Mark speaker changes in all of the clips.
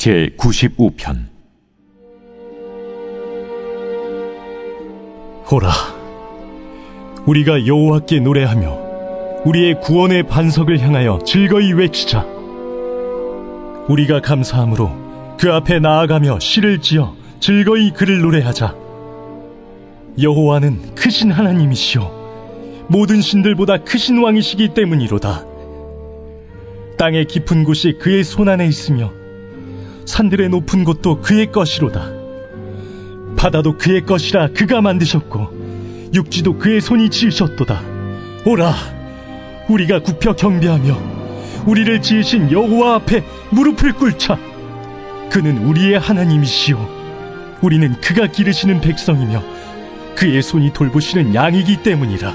Speaker 1: 제95편.
Speaker 2: 보라, 우리가 여호와께 노래하며 우리의 구원의 반석을 향하여 즐거이 외치자. 우리가 감사함으로 그 앞에 나아가며 시를 지어 즐거이 그를 노래하자. 여호와는 크신 하나님이시오 모든 신들보다 크신 왕이시기 때문이로다. 땅의 깊은 곳이 그의 손안에 있으며 산들의 높은 곳도 그의 것이로다. 바다도 그의 것이라 그가 만드셨고 육지도 그의 손이 지으셨도다. 오라, 우리가 굽혀 경배하며 우리를 지으신 여호와 앞에 무릎을 꿇자. 그는 우리의 하나님이시오 우리는 그가 기르시는 백성이며 그의 손이 돌보시는 양이기 때문이라.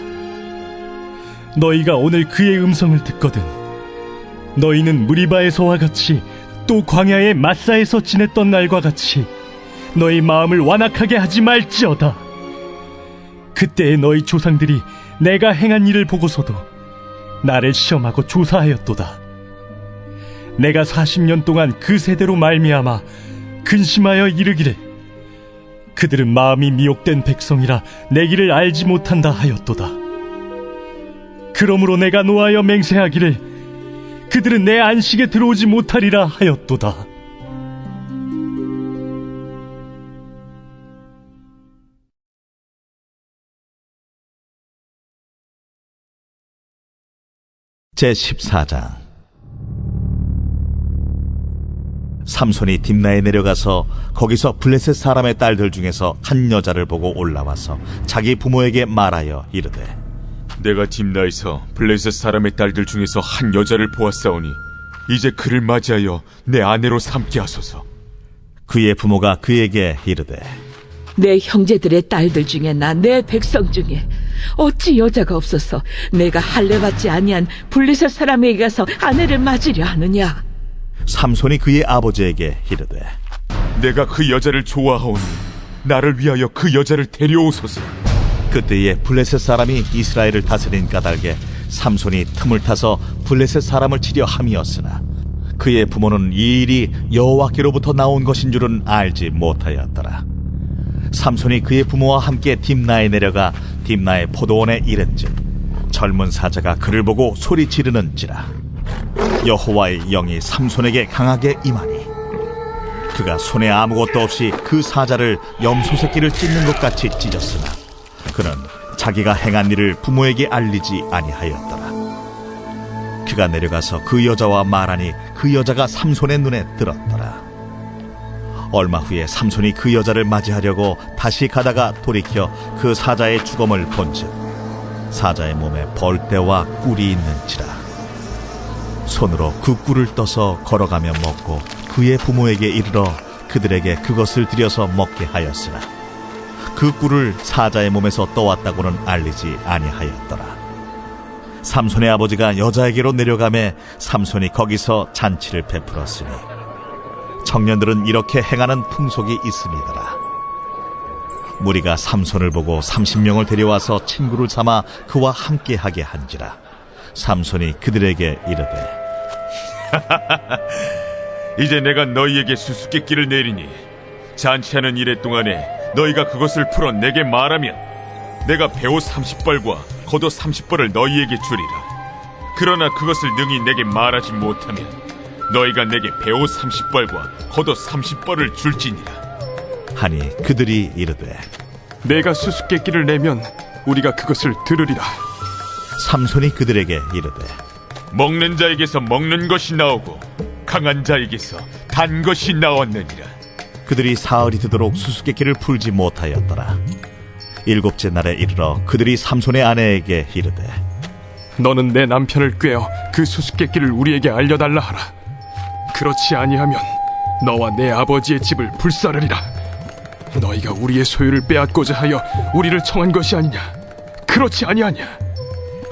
Speaker 2: 너희가 오늘 그의 음성을 듣거든 너희는 무리바에서와 같이 또 광야의 마사에서 지냈던 날과 같이 너희 마음을 완악하게 하지 말지어다. 그때의 너희 조상들이 내가 행한 일을 보고서도 나를 시험하고 조사하였도다. 내가 40년 동안 그 세대로 말미암아 근심하여 이르기를 그들은 마음이 미혹된 백성이라 내 길을 알지 못한다 하였도다. 그러므로 내가 노하여 맹세하기를 그들은 내 안식에 들어오지 못하리라 하였도다.
Speaker 3: 제14장. 삼손이 딥나에 내려가서 거기서 블레셋 사람의 딸들 중에서 한 여자를 보고 올라와서 자기 부모에게 말하여 이르되,
Speaker 4: 내가 딥나에서 블레셋 사람의 딸들 중에서 한 여자를 보았사오니 이제 그를 맞이하여 내 아내로 삼게 하소서.
Speaker 3: 그의 부모가 그에게 이르되,
Speaker 5: 내 형제들의 딸들 중에나 내 백성 중에 어찌 여자가 없어서 내가 할례받지 아니한 블레셋 사람에게 가서 아내를 맞으려 하느냐?
Speaker 3: 삼손이 그의 아버지에게 이르되,
Speaker 4: 내가 그 여자를 좋아하오니 나를 위하여 그 여자를 데려오소서.
Speaker 3: 그때에 블레셋 사람이 이스라엘을 다스린 까닭에 삼손이 틈을 타서 블레셋 사람을 치려 함이었으나 그의 부모는 이 일이 여호와께로부터 나온 것인 줄은 알지 못하였더라. 삼손이 그의 부모와 함께 딥나에 내려가 딥나의 포도원에 이른즉 젊은 사자가 그를 보고 소리 지르는지라. 여호와의 영이 삼손에게 강하게 임하니 그가 손에 아무것도 없이 그 사자를 염소 새끼를 찢는 것 같이 찢었으나 그는 자기가 행한 일을 부모에게 알리지 아니하였더라. 그가 내려가서 그 여자와 말하니 그 여자가 삼손의 눈에 들었더라. 얼마 후에 삼손이 그 여자를 맞이하려고 다시 가다가 돌이켜 그 사자의 주검을 본즉 사자의 몸에 벌떼와 꿀이 있는지라. 손으로 그 꿀을 떠서 걸어가며 먹고 그의 부모에게 이르러 그들에게 그것을 들여서 먹게 하였으나 그 꿀을 사자의 몸에서 떠왔다고는 알리지 아니하였더라. 삼손의 아버지가 여자에게로 내려가매 삼손이 거기서 잔치를 베풀었으니 청년들은 이렇게 행하는 풍속이 있음이더라. 무리가 삼손을 보고 30명을 데려와서 친구를 삼아 그와 함께하게 한지라. 삼손이 그들에게 이르되,
Speaker 4: 이제 내가 너희에게 수수께끼를 내리니 잔치하는 이래 동안에 너희가 그것을 풀어 내게 말하면 내가 배옷 30벌과 겉옷 30벌을 너희에게 주리라. 그러나 그것을 능히 내게 말하지 못하면 너희가 내게 배옷 30벌과 겉옷 30벌을 줄지니라.
Speaker 3: 하니 그들이 이르되,
Speaker 2: 내가 수수께끼를 내면 우리가 그것을 들으리라.
Speaker 3: 삼손이 그들에게 이르되,
Speaker 4: 먹는 자에게서 먹는 것이 나오고 강한 자에게서 단 것이 나왔느니라.
Speaker 3: 그들이 사흘이 되도록 수수께끼를 풀지 못하였더라. 일곱째 날에 이르러 그들이 삼손의 아내에게 이르되,
Speaker 2: 너는 내 남편을 꾀어 그 수수께끼를 우리에게 알려달라 하라. 그렇지 아니하면 너와 내 아버지의 집을 불사르리라. 너희가 우리의 소유를 빼앗고자 하여 우리를 청한 것이 아니냐? 그렇지 아니하냐?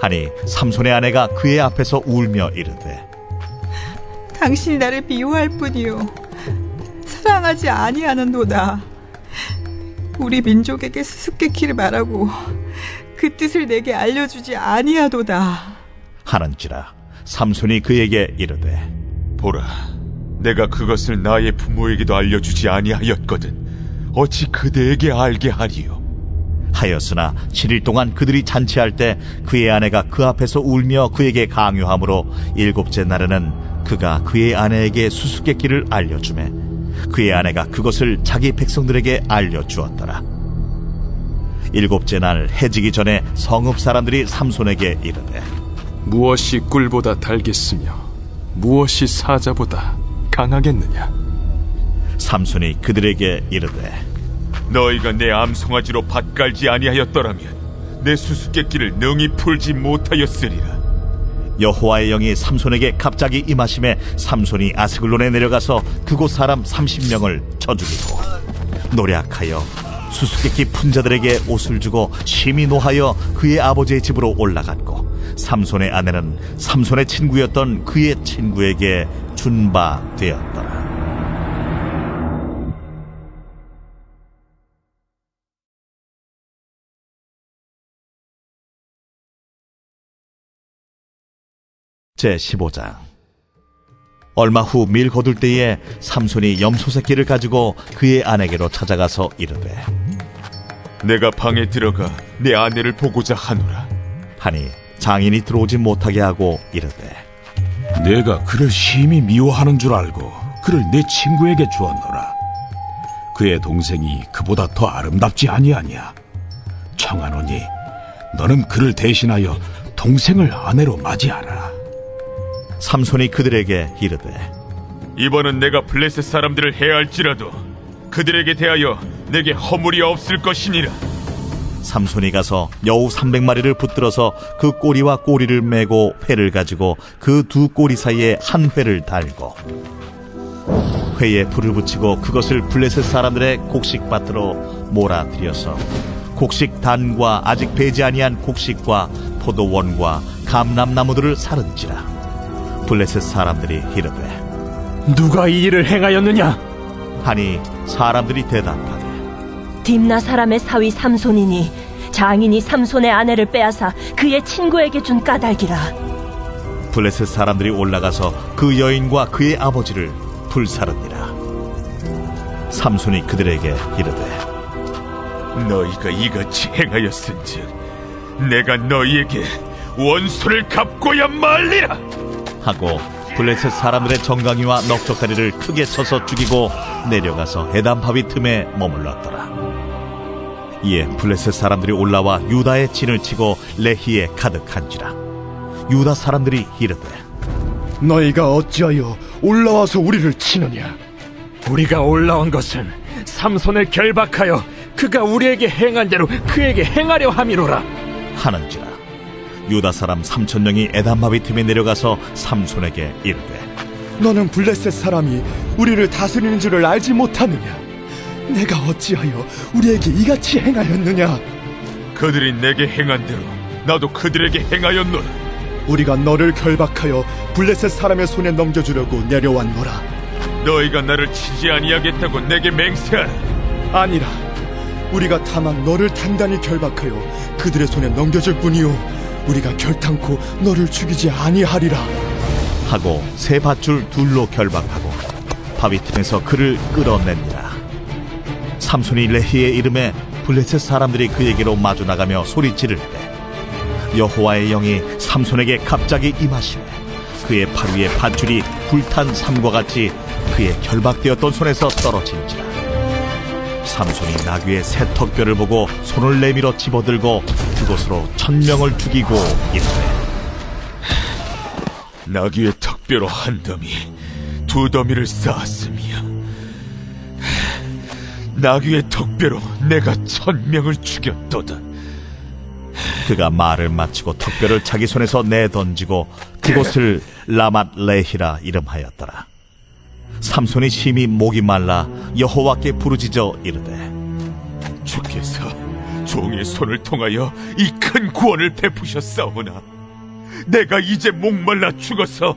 Speaker 3: 하니 삼손의 아내가 그의 앞에서 울며 이르되,
Speaker 6: 당신이 나를 미워할 뿐이요 사랑하지 아니하는도다. 우리 민족에게 수수께끼를 말하고 그 뜻을 내게 알려주지 아니하도다.
Speaker 3: 하는지라. 삼손이 그에게 이르되,
Speaker 4: 보라, 내가 그것을 나의 부모에게도 알려주지 아니하였거든 어찌 그대에게 알게 하리요?
Speaker 3: 하였으나 7일 동안 그들이 잔치할 때 그의 아내가 그 앞에서 울며 그에게 강요하므로 7째 날에는 그가 그의 아내에게 수수께끼를 알려주매 그의 아내가 그것을 자기 백성들에게 알려주었더라. 7째 날 해지기 전에 성읍 사람들이 삼손에게 이르되
Speaker 1: 무엇이 꿀보다 달겠으며 무엇이 사자보다 강하겠느냐?
Speaker 3: 삼손이 그들에게 이르되
Speaker 4: 너희가 내 암송아지로 밭 깔지 아니하였더라면 내 수수께끼를 능히 풀지 못하였으리라.
Speaker 3: 여호와의 영이 삼손에게 갑자기 임하심에 삼손이 아스글론에 내려가서 그곳 사람 30명을 쳐 죽이고 노략하여 수수께끼 분자들에게 옷을 주고 심히 노하여 그의 아버지의 집으로 올라갔고 삼손의 아내는 삼손의 친구였던 그의 친구에게 준 바 되었더라. 제15장. 얼마 후 밀 거둘 때에 삼손이 염소 새끼를 가지고 그의 아내에게로 찾아가서 이르되
Speaker 4: 내가 방에 들어가 내 아내를 보고자 하노라.
Speaker 3: 하니 장인이 들어오지 못하게 하고 이르되
Speaker 7: 내가 그를 심히 미워하는 줄 알고 그를 내 친구에게 주었노라. 그의 동생이 그보다 더 아름답지 아니하냐? 청하노니 너는 그를 대신하여 동생을 아내로 맞이하라.
Speaker 3: 삼손이 그들에게 이르되
Speaker 4: 이번은 내가 블레셋 사람들을 해할지라도 그들에게 대하여 내게 허물이 없을 것이니라.
Speaker 3: 삼손이 가서 여우 300마리를 붙들어서 그 꼬리와 꼬리를 메고 회를 가지고 그 두 꼬리 사이에 한 회를 달고 회에 불을 붙이고 그것을 블레셋 사람들의 곡식밭으로 몰아들여서 곡식 단과 아직 배지 아니한 곡식과 포도원과 감람나무들을 사른지라. 블레셋 사람들이 이르되
Speaker 2: 누가 이 일을 행하였느냐?
Speaker 3: 하니 사람들이 대답하되
Speaker 8: 딥나 사람의 사위 삼손이니 장인이 삼손의 아내를 빼앗아 그의 친구에게 준 까닭이라.
Speaker 3: 블레셋 사람들이 올라가서 그 여인과 그의 아버지를 불사르니라. 삼손이 그들에게 이르되
Speaker 4: 너희가 이같이 행하였은즉 내가 너희에게 원수를 갚고야 말리라.
Speaker 3: 하고 블레셋 사람들의 정강이와 넉적다리를 크게 쳐서 죽이고 내려가서 에담바위 틈에 머물렀더라. 이에 블레셋 사람들이 올라와 유다의 진을 치고 레히에 가득한지라. 유다 사람들이 이르되
Speaker 9: 너희가 어찌하여 올라와서 우리를 치느냐?
Speaker 2: 우리가 올라온 것은 삼손을 결박하여 그가 우리에게 행한 대로 그에게 행하려 함이로라.
Speaker 3: 하는지라. 유다 사람 3,000명이 에담바위 틈에 내려가서 삼손에게 이르되
Speaker 9: 너는 블레셋 사람이 우리를 다스리는 줄을 알지 못하느냐? 내가 어찌하여 우리에게 이같이 행하였느냐?
Speaker 4: 그들이 내게 행한 대로 나도 그들에게 행하였노라.
Speaker 9: 우리가 너를 결박하여 블레셋 사람의 손에 넘겨주려고 내려왔노라.
Speaker 4: 너희가 나를 치지 아니하겠다고 내게 맹세하라.
Speaker 9: 아니라 우리가 다만 너를 단단히 결박하여 그들의 손에 넘겨줄 뿐이요 우리가 결탄코 너를 죽이지 아니하리라.
Speaker 3: 하고 새 밧줄 둘로 결박하고 바위 틈에서 그를 끌어냅니다. 삼손이 레히의 이름에 블레셋 사람들이 그에게로 마주 나가며 소리 지를 때 여호와의 영이 삼손에게 갑자기 임하시매 그의 팔 위에 밧줄이 불탄 삼과 같이 그의 결박되었던 손에서 떨어진지라. 삼손이 나귀의 새 턱뼈를 보고 손을 내밀어 집어들고 그곳으로 1,000명을 죽이고 이르되
Speaker 4: 나귀의 턱뼈로 한 더미, 두 더미를 쌓았으며 나귀의 턱뼈로 내가 1,000명을 죽였도다.
Speaker 3: 그가 말을 마치고 턱뼈를 자기 손에서 내던지고 그곳을 라맛 레히라 이름하였더라. 삼손이 심히 목이 말라 여호와께 부르짖어 이르되
Speaker 4: 주께서 종의 손을 통하여 이 큰 구원을 베푸셨사오나 내가 이제 목말라 죽어서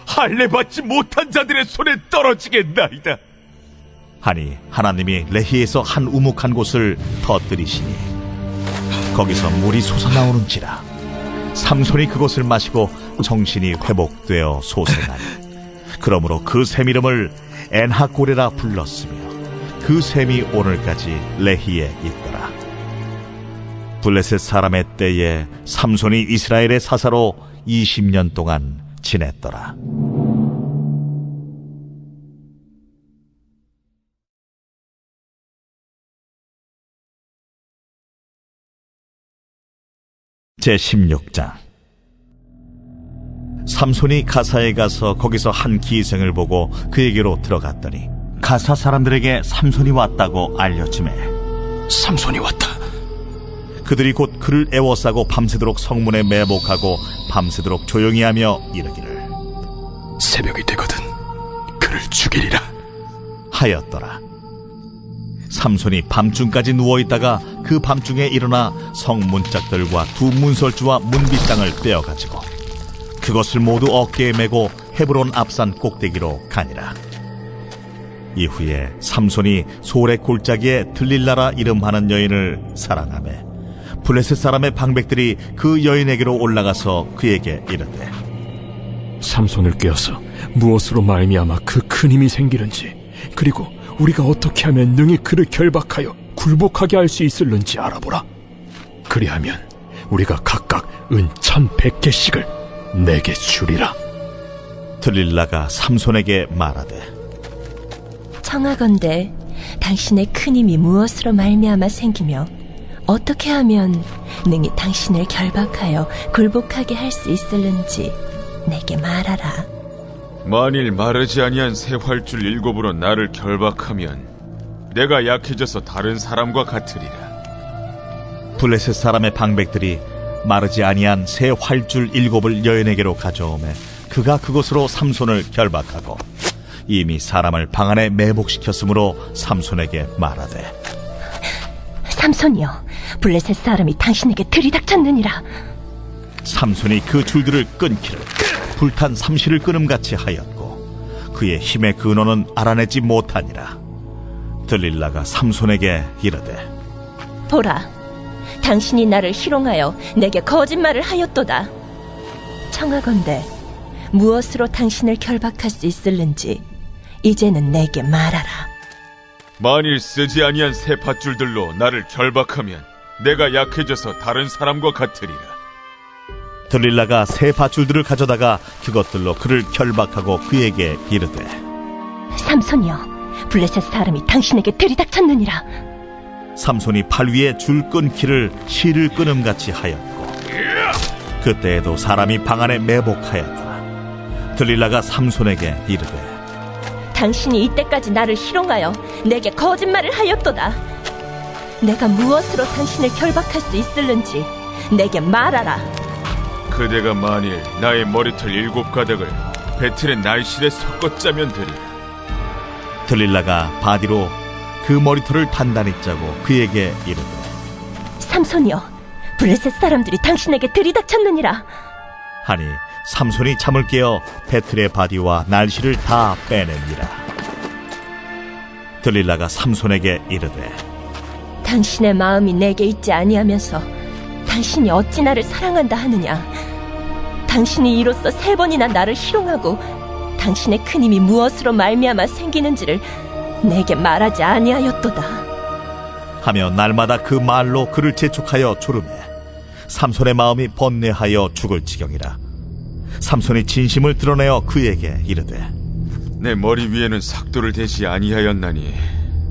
Speaker 4: 할례 받지 못한 자들의 손에 떨어지겠나이다.
Speaker 3: 하니 하나님이 레히에서 한 우묵한 곳을 터뜨리시니 거기서 물이 솟아나오는지라. 삼손이 그것을 마시고 정신이 회복되어 소생하니 그러므로 그 샘 이름을 엔하고레라 불렀으며 그 샘이 오늘까지 레히에 있더라. 블레셋 사람의 때에 삼손이 이스라엘의 사사로 20년 동안 지냈더라. 제16장. 삼손이 가사에 가서 거기서 한 기생을 보고 그에게로 들어갔더니 가사 사람들에게 삼손이 왔다고 알려지매
Speaker 7: 삼손이 왔다.
Speaker 3: 그들이 곧 그를 애워싸고 밤새도록 성문에 매복하고 밤새도록 조용히 하며 이르기를
Speaker 7: 새벽이 되거든 그를 죽이리라
Speaker 3: 하였더라. 삼손이 밤중까지 누워있다가 그 밤중에 일어나 성문짝들과 두 문설주와 문빗장을 빼어가지고 그것을 모두 어깨에 메고 헤브론 앞산 꼭대기로 가니라. 이후에 삼손이 소래 골짜기에 들릴라라 이름하는 여인을 사랑하매 블레셋 사람의 방백들이 그 여인에게로 올라가서 그에게 이르되
Speaker 1: 삼손을 꿰어서 무엇으로 말미암아 그 큰 힘이 생기는지, 그리고 우리가 어떻게 하면 능히 그를 결박하여 굴복하게 할 수 있을는지 알아보라. 그리하면 우리가 각각 은 1,100개씩을 내게 주리라.
Speaker 3: 들릴라가 삼손에게 말하되
Speaker 8: 청하건대 당신의 큰 힘이 무엇으로 말미암아 생기며 어떻게 하면 능히 당신을 결박하여 굴복하게 할 수 있을는지 내게 말하라.
Speaker 4: 만일 마르지 아니한 새 활줄 7으로 나를 결박하면 내가 약해져서 다른 사람과 같으리라.
Speaker 3: 블레셋 사람의 방백들이 마르지 아니한 새 활줄 7을 여인에게로 가져오매 그가 그것으로 삼손을 결박하고 이미 사람을 방 안에 매복시켰으므로 삼손에게 말하되
Speaker 8: 삼손이여, 블레셋 사람이 당신에게 들이닥쳤느니라.
Speaker 3: 삼손이 그 줄들을 끊기를 불탄 삼시를 끊음같이 하였고 그의 힘의 근원은 알아내지 못하니라. 들릴라가 삼손에게 이르되
Speaker 8: 보라, 당신이 나를 희롱하여 내게 거짓말을 하였도다. 청하건대 무엇으로 당신을 결박할 수 있을는지 이제는 내게 말하라.
Speaker 4: 만일 쓰지 아니한 새 밧줄들로 나를 결박하면 내가 약해져서 다른 사람과 같으리라.
Speaker 3: 들릴라가 새 밧줄들을 가져다가 그것들로 그를 결박하고 그에게 이르되
Speaker 8: 삼손이여, 블레셋 사람이 당신에게 들이닥쳤느니라.
Speaker 3: 삼손이 팔 위에 줄 끊기를 실을 끊음같이 하였고 그때에도 사람이 방 안에 매복하였더라. 들릴라가 삼손에게 이르되
Speaker 8: 당신이 이때까지 나를 희롱하여 내게 거짓말을 하였도다. 내가 무엇으로 당신을 결박할 수 있을는지 내게 말하라.
Speaker 4: 그대가 만일 나의 머리털 7가닥을 배틀의 날실에 섞어 짜면 되리라.
Speaker 3: 들릴라가 바디로 그 머리털을 단단히 짜고 그에게 이르되
Speaker 8: 삼손이여, 블레셋 사람들이 당신에게 들이닥쳤느니라.
Speaker 3: 하니 삼손이 잠을 깨어 배틀의 바디와 날씨를 다 빼냅니다. 들릴라가 삼손에게 이르되
Speaker 8: 당신의 마음이 내게 있지 아니하면서 당신이 어찌 나를 사랑한다 하느냐. 당신이 이로써 3번이나 나를 희롱하고 당신의 큰 힘이 무엇으로 말미암아 생기는지를 내게 말하지 아니하였도다
Speaker 3: 하며 날마다 그 말로 그를 재촉하여 조르매 삼손의 마음이 번뇌하여 죽을 지경이라. 삼손이 진심을 드러내어 그에게 이르되
Speaker 4: 내 머리 위에는 삭도를 대지 아니하였나니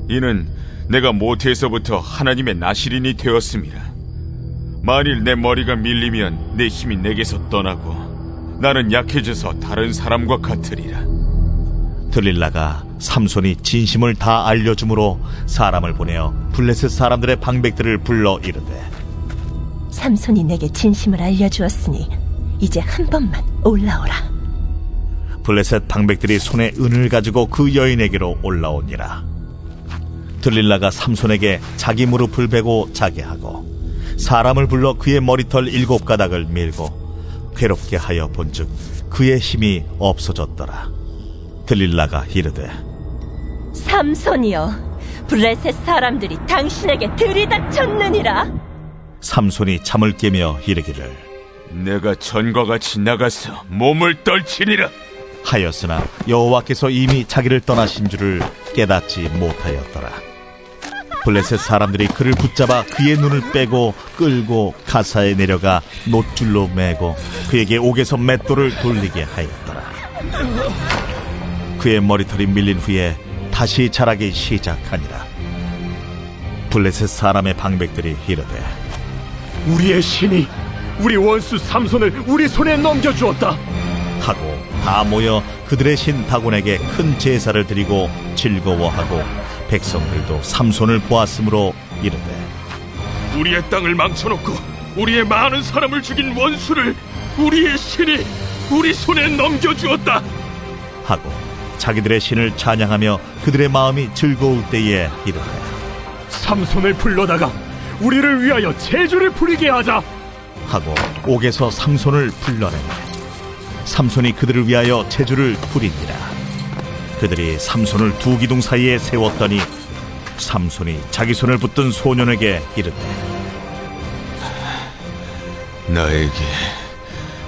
Speaker 4: 이는 내가 모태에서부터 하나님의 나실인이 되었음이라. 만일 내 머리가 밀리면 내 힘이 내게서 떠나고 나는 약해져서 다른 사람과 같으리라.
Speaker 3: 들릴라가 삼손이 진심을 다 알려주므로 사람을 보내어 블레셋 사람들의 방백들을 불러 이르되
Speaker 8: 삼손이 내게 진심을 알려주었으니 이제 한 번만 올라오라.
Speaker 3: 블레셋 방백들이 손에 은을 가지고 그 여인에게로 올라오니라. 들릴라가 삼손에게 자기 무릎을 베고 자게 하고 사람을 불러 그의 머리털 7가닥을 밀고 괴롭게 하여 본즉 그의 힘이 없어졌더라. 들릴라가 이르되
Speaker 8: 삼손이여, 블레셋 사람들이 당신에게 들이닥쳤느니라.
Speaker 3: 삼손이 잠을 깨며 이르기를
Speaker 4: 내가 전과 같이 나가서 몸을 떨치리라
Speaker 3: 하였으나 여호와께서 이미 자기를 떠나신 줄을 깨닫지 못하였더라. 블레셋 사람들이 그를 붙잡아 그의 눈을 빼고 끌고 가사에 내려가 놋줄로 매고 그에게 옥에서 맷돌을 돌리게 하였더라. 그의 머리털이 밀린 후에 다시 자라기 시작하니라. 블레셋 사람의 방백들이 이르되
Speaker 1: 우리의 신이 우리 원수 삼손을 우리 손에 넘겨주었다
Speaker 3: 하고 다 모여 그들의 신 다곤에게 큰 제사를 드리고 즐거워하고 백성들도 삼손을 보았으므로 이르되
Speaker 1: 우리의 땅을 망쳐놓고 우리의 많은 사람을 죽인 원수를 우리의 신이 우리 손에 넘겨주었다
Speaker 3: 하고 자기들의 신을 찬양하며 그들의 마음이 즐거울 때에 이르되
Speaker 1: 삼손을 불러다가 우리를 위하여 제주를 부리게 하자
Speaker 3: 하고 옥에서 삼손을 불러내매 삼손이 그들을 위하여 제주를 부리니라. 그들이 삼손을 두 기둥 사이에 세웠더니 삼손이 자기 손을 붙든 소년에게 이르되
Speaker 10: 나에게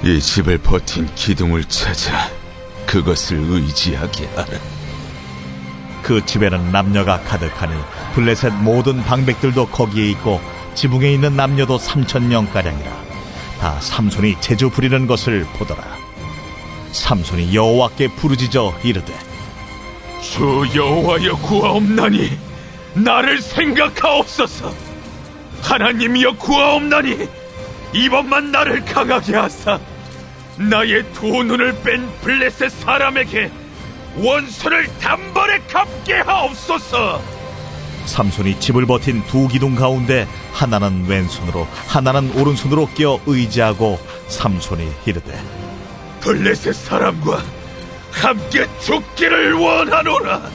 Speaker 10: 이 집을 버틴 기둥을 찾아 그것을 의지하게 하라.
Speaker 3: 그 집에는 남녀가 가득하니 블레셋 모든 방백들도 거기에 있고 지붕에 있는 남녀도 3,000명가량이라. 다 삼손이 제주 부리는 것을 보더라. 삼손이 여호와께 부르짖어 이르되
Speaker 1: 주 여호와여 구하옵나니 나를 생각하옵소서. 하나님이여 구하옵나니 이번만 나를 강하게 하사 나의 두 눈을 뺀 블레셋 사람에게 원수를 단번에 갚게 하옵소서.
Speaker 3: 삼손이 집을 버틴 두 기둥 가운데 하나는 왼손으로 하나는 오른손으로 끼어 의지하고 삼손이 이르되
Speaker 1: 블레셋 사람과 함께 죽기를 원하노라.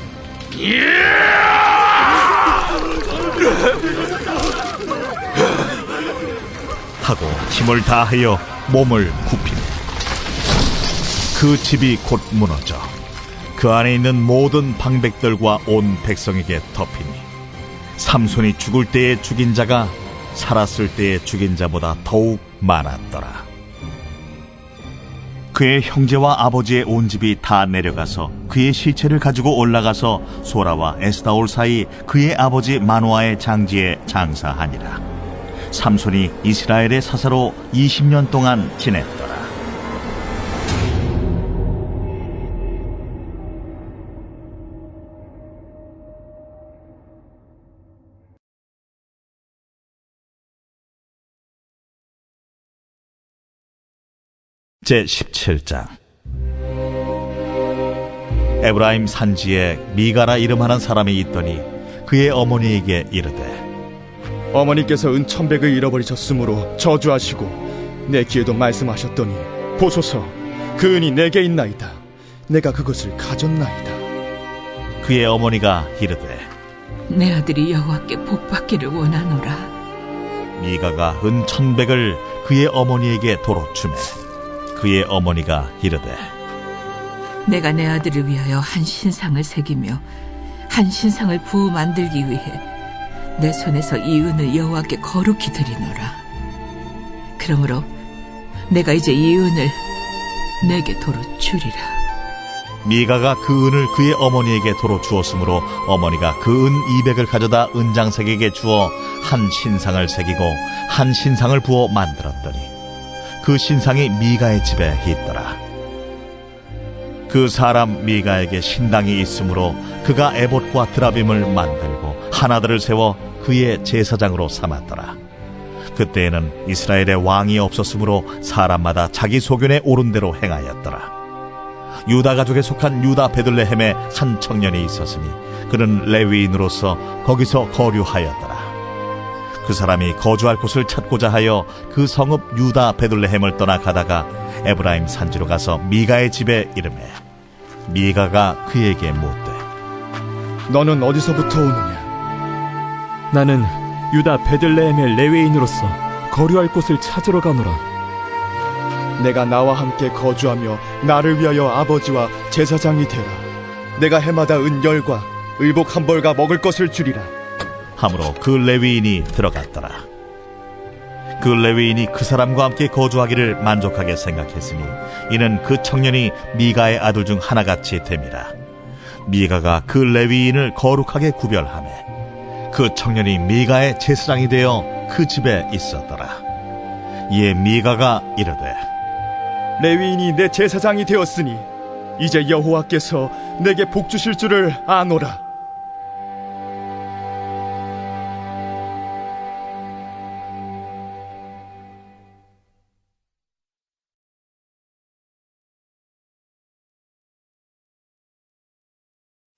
Speaker 3: 하고 힘을 다하여 몸을 굽히며 그 집이 곧 무너져 그 안에 있는 모든 방백들과 온 백성에게 덮이니 삼손이 죽을 때에 죽인 자가 살았을 때에 죽인 자보다 더욱 많았더라. 그의 형제와 아버지의 온 집이 다 내려가서 그의 시체를 가지고 올라가서 소라와 에스다올 사이 그의 아버지 마노아의 장지에 장사하니라. 삼손이 이스라엘의 사사로 20년 동안 지냈더라. 제17장. 에브라임 산지에 미가라 이름하는 사람이 있더니 그의 어머니에게 이르되
Speaker 9: 어머니께서 은 1,100을 잃어버리셨으므로 저주하시고 내 귀에도 말씀하셨더니 보소서 그 은이 내게 있나이다. 내가 그것을 가졌나이다.
Speaker 3: 그의 어머니가 이르되
Speaker 5: 내 아들이 여호와께 복받기를 원하노라.
Speaker 3: 미가가 은 1,100을 그의 어머니에게 도로 주매 그의 어머니가 이르되
Speaker 5: 내가 내 아들을 위하여 한 신상을 새기며 한 신상을 부어 만들기 위해 내 손에서 이 은을 여호와께 거룩히 드리노라. 그러므로 내가 이제 이 은을 내게 도로 주리라.
Speaker 3: 미가가 그 은을 그의 어머니에게 도로 주었으므로 어머니가 그 은 200을 가져다 은장색에게 주어 한 신상을 새기고 한 신상을 부어 만들었더니 그 신상이 미가의 집에 있더라. 그 사람 미가에게 신당이 있으므로 그가 에봇과 드라빔을 만들고 하나들을 세워 그의 제사장으로 삼았더라. 그때에는 이스라엘의 왕이 없었으므로 사람마다 자기 소견에 옳은 대로 행하였더라. 유다 가족에 속한 유다 베들레헴에 한 청년이 있었으니 그는 레위인으로서 거기서 거류하였더라. 그 사람이 거주할 곳을 찾고자 하여 그 성읍 유다 베들레헴을 떠나 가다가 에브라임 산지로 가서 미가의 집에 이르매 미가가 그에게 묻되
Speaker 9: 너는 어디서부터 오느냐?
Speaker 1: 나는 유다 베들레헴의 레위인으로서 거류할 곳을 찾으러 가노라.
Speaker 9: 내가 나와 함께 거주하며 나를 위하여 아버지와 제사장이 되라. 내가 해마다 은 10과 의복 1벌과 먹을 것을 주리라.
Speaker 3: 함으로 그 레위인이 들어갔더라. 그 레위인이 그 사람과 함께 거주하기를 만족하게 생각했으니 이는 그 청년이 미가의 아들 중 하나같이 됨이라. 미가가 그 레위인을 거룩하게 구별하매 그 청년이 미가의 제사장이 되어 그 집에 있었더라. 이에 미가가 이르되
Speaker 9: 레위인이 내 제사장이 되었으니 이제 여호와께서 내게 복 주실 줄을 아노라.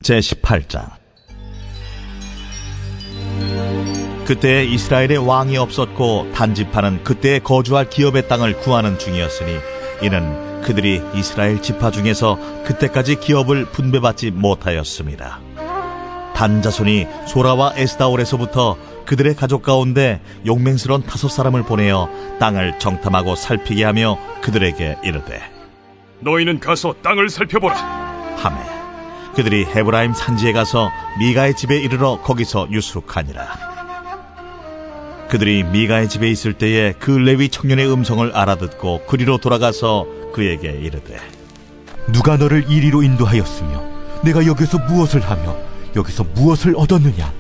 Speaker 3: 제18장. 그때 이스라엘에 왕이 없었고 단지파는 그때 거주할 기업의 땅을 구하는 중이었으니 이는 그들이 이스라엘 지파 중에서 그때까지 기업을 분배받지 못하였습니다. 단 자손이 소라와 에스다올에서부터 그들의 가족 가운데 용맹스러운 5사람을 보내어 땅을 정탐하고 살피게 하며 그들에게 이르되
Speaker 1: 너희는 가서 땅을 살펴보라
Speaker 3: 하매 그들이 헤브라임 산지에 가서 미가의 집에 이르러 거기서 유숙하니라. 그들이 미가의 집에 있을 때에 그 레위 청년의 음성을 알아듣고 그리로 돌아가서 그에게 이르되
Speaker 11: 누가 너를 이리로 인도하였으며 내가 여기서 무엇을 하며 여기서 무엇을 얻었느냐?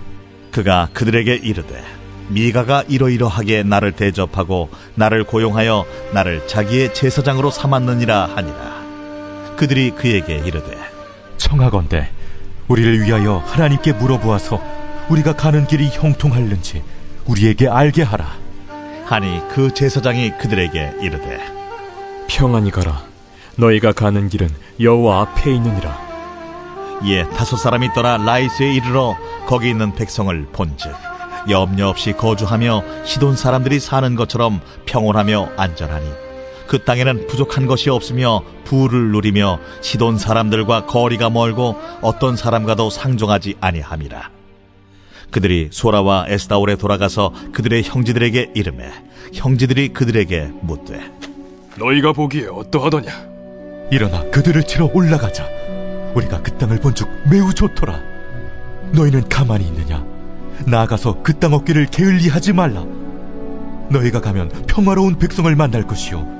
Speaker 3: 그가 그들에게 이르되 미가가 이러이러하게 나를 대접하고 나를 고용하여 나를 자기의 제사장으로 삼았느니라 하니라. 그들이 그에게 이르되
Speaker 11: 청하건대 우리를 위하여 하나님께 물어보아서 우리가 가는 길이 형통할는지 우리에게 알게 하라
Speaker 3: 하니 그 제사장이 그들에게 이르되
Speaker 1: 평안히 가라. 너희가 가는 길은 여호와 앞에 있느니라.
Speaker 3: 이에 5사람이 떠나 라이스에 이르러 거기 있는 백성을 본즉 염려 없이 거주하며 시돈 사람들이 사는 것처럼 평온하며 안전하니 그 땅에는 부족한 것이 없으며 부를 누리며 시돈 사람들과 거리가 멀고 어떤 사람과도 상종하지 아니함이라. 그들이 소라와 에스다올에 돌아가서 그들의 형제들에게 이르매 형제들이 그들에게 묻되
Speaker 1: 너희가 보기에 어떠하더냐?
Speaker 11: 일어나 그들을 치러 올라가자. 우리가 그 땅을 본즉 매우 좋더라. 너희는 가만히 있느냐? 나아가서 그 땅 얻기를 게을리하지 말라. 너희가 가면 평화로운 백성을 만날 것이요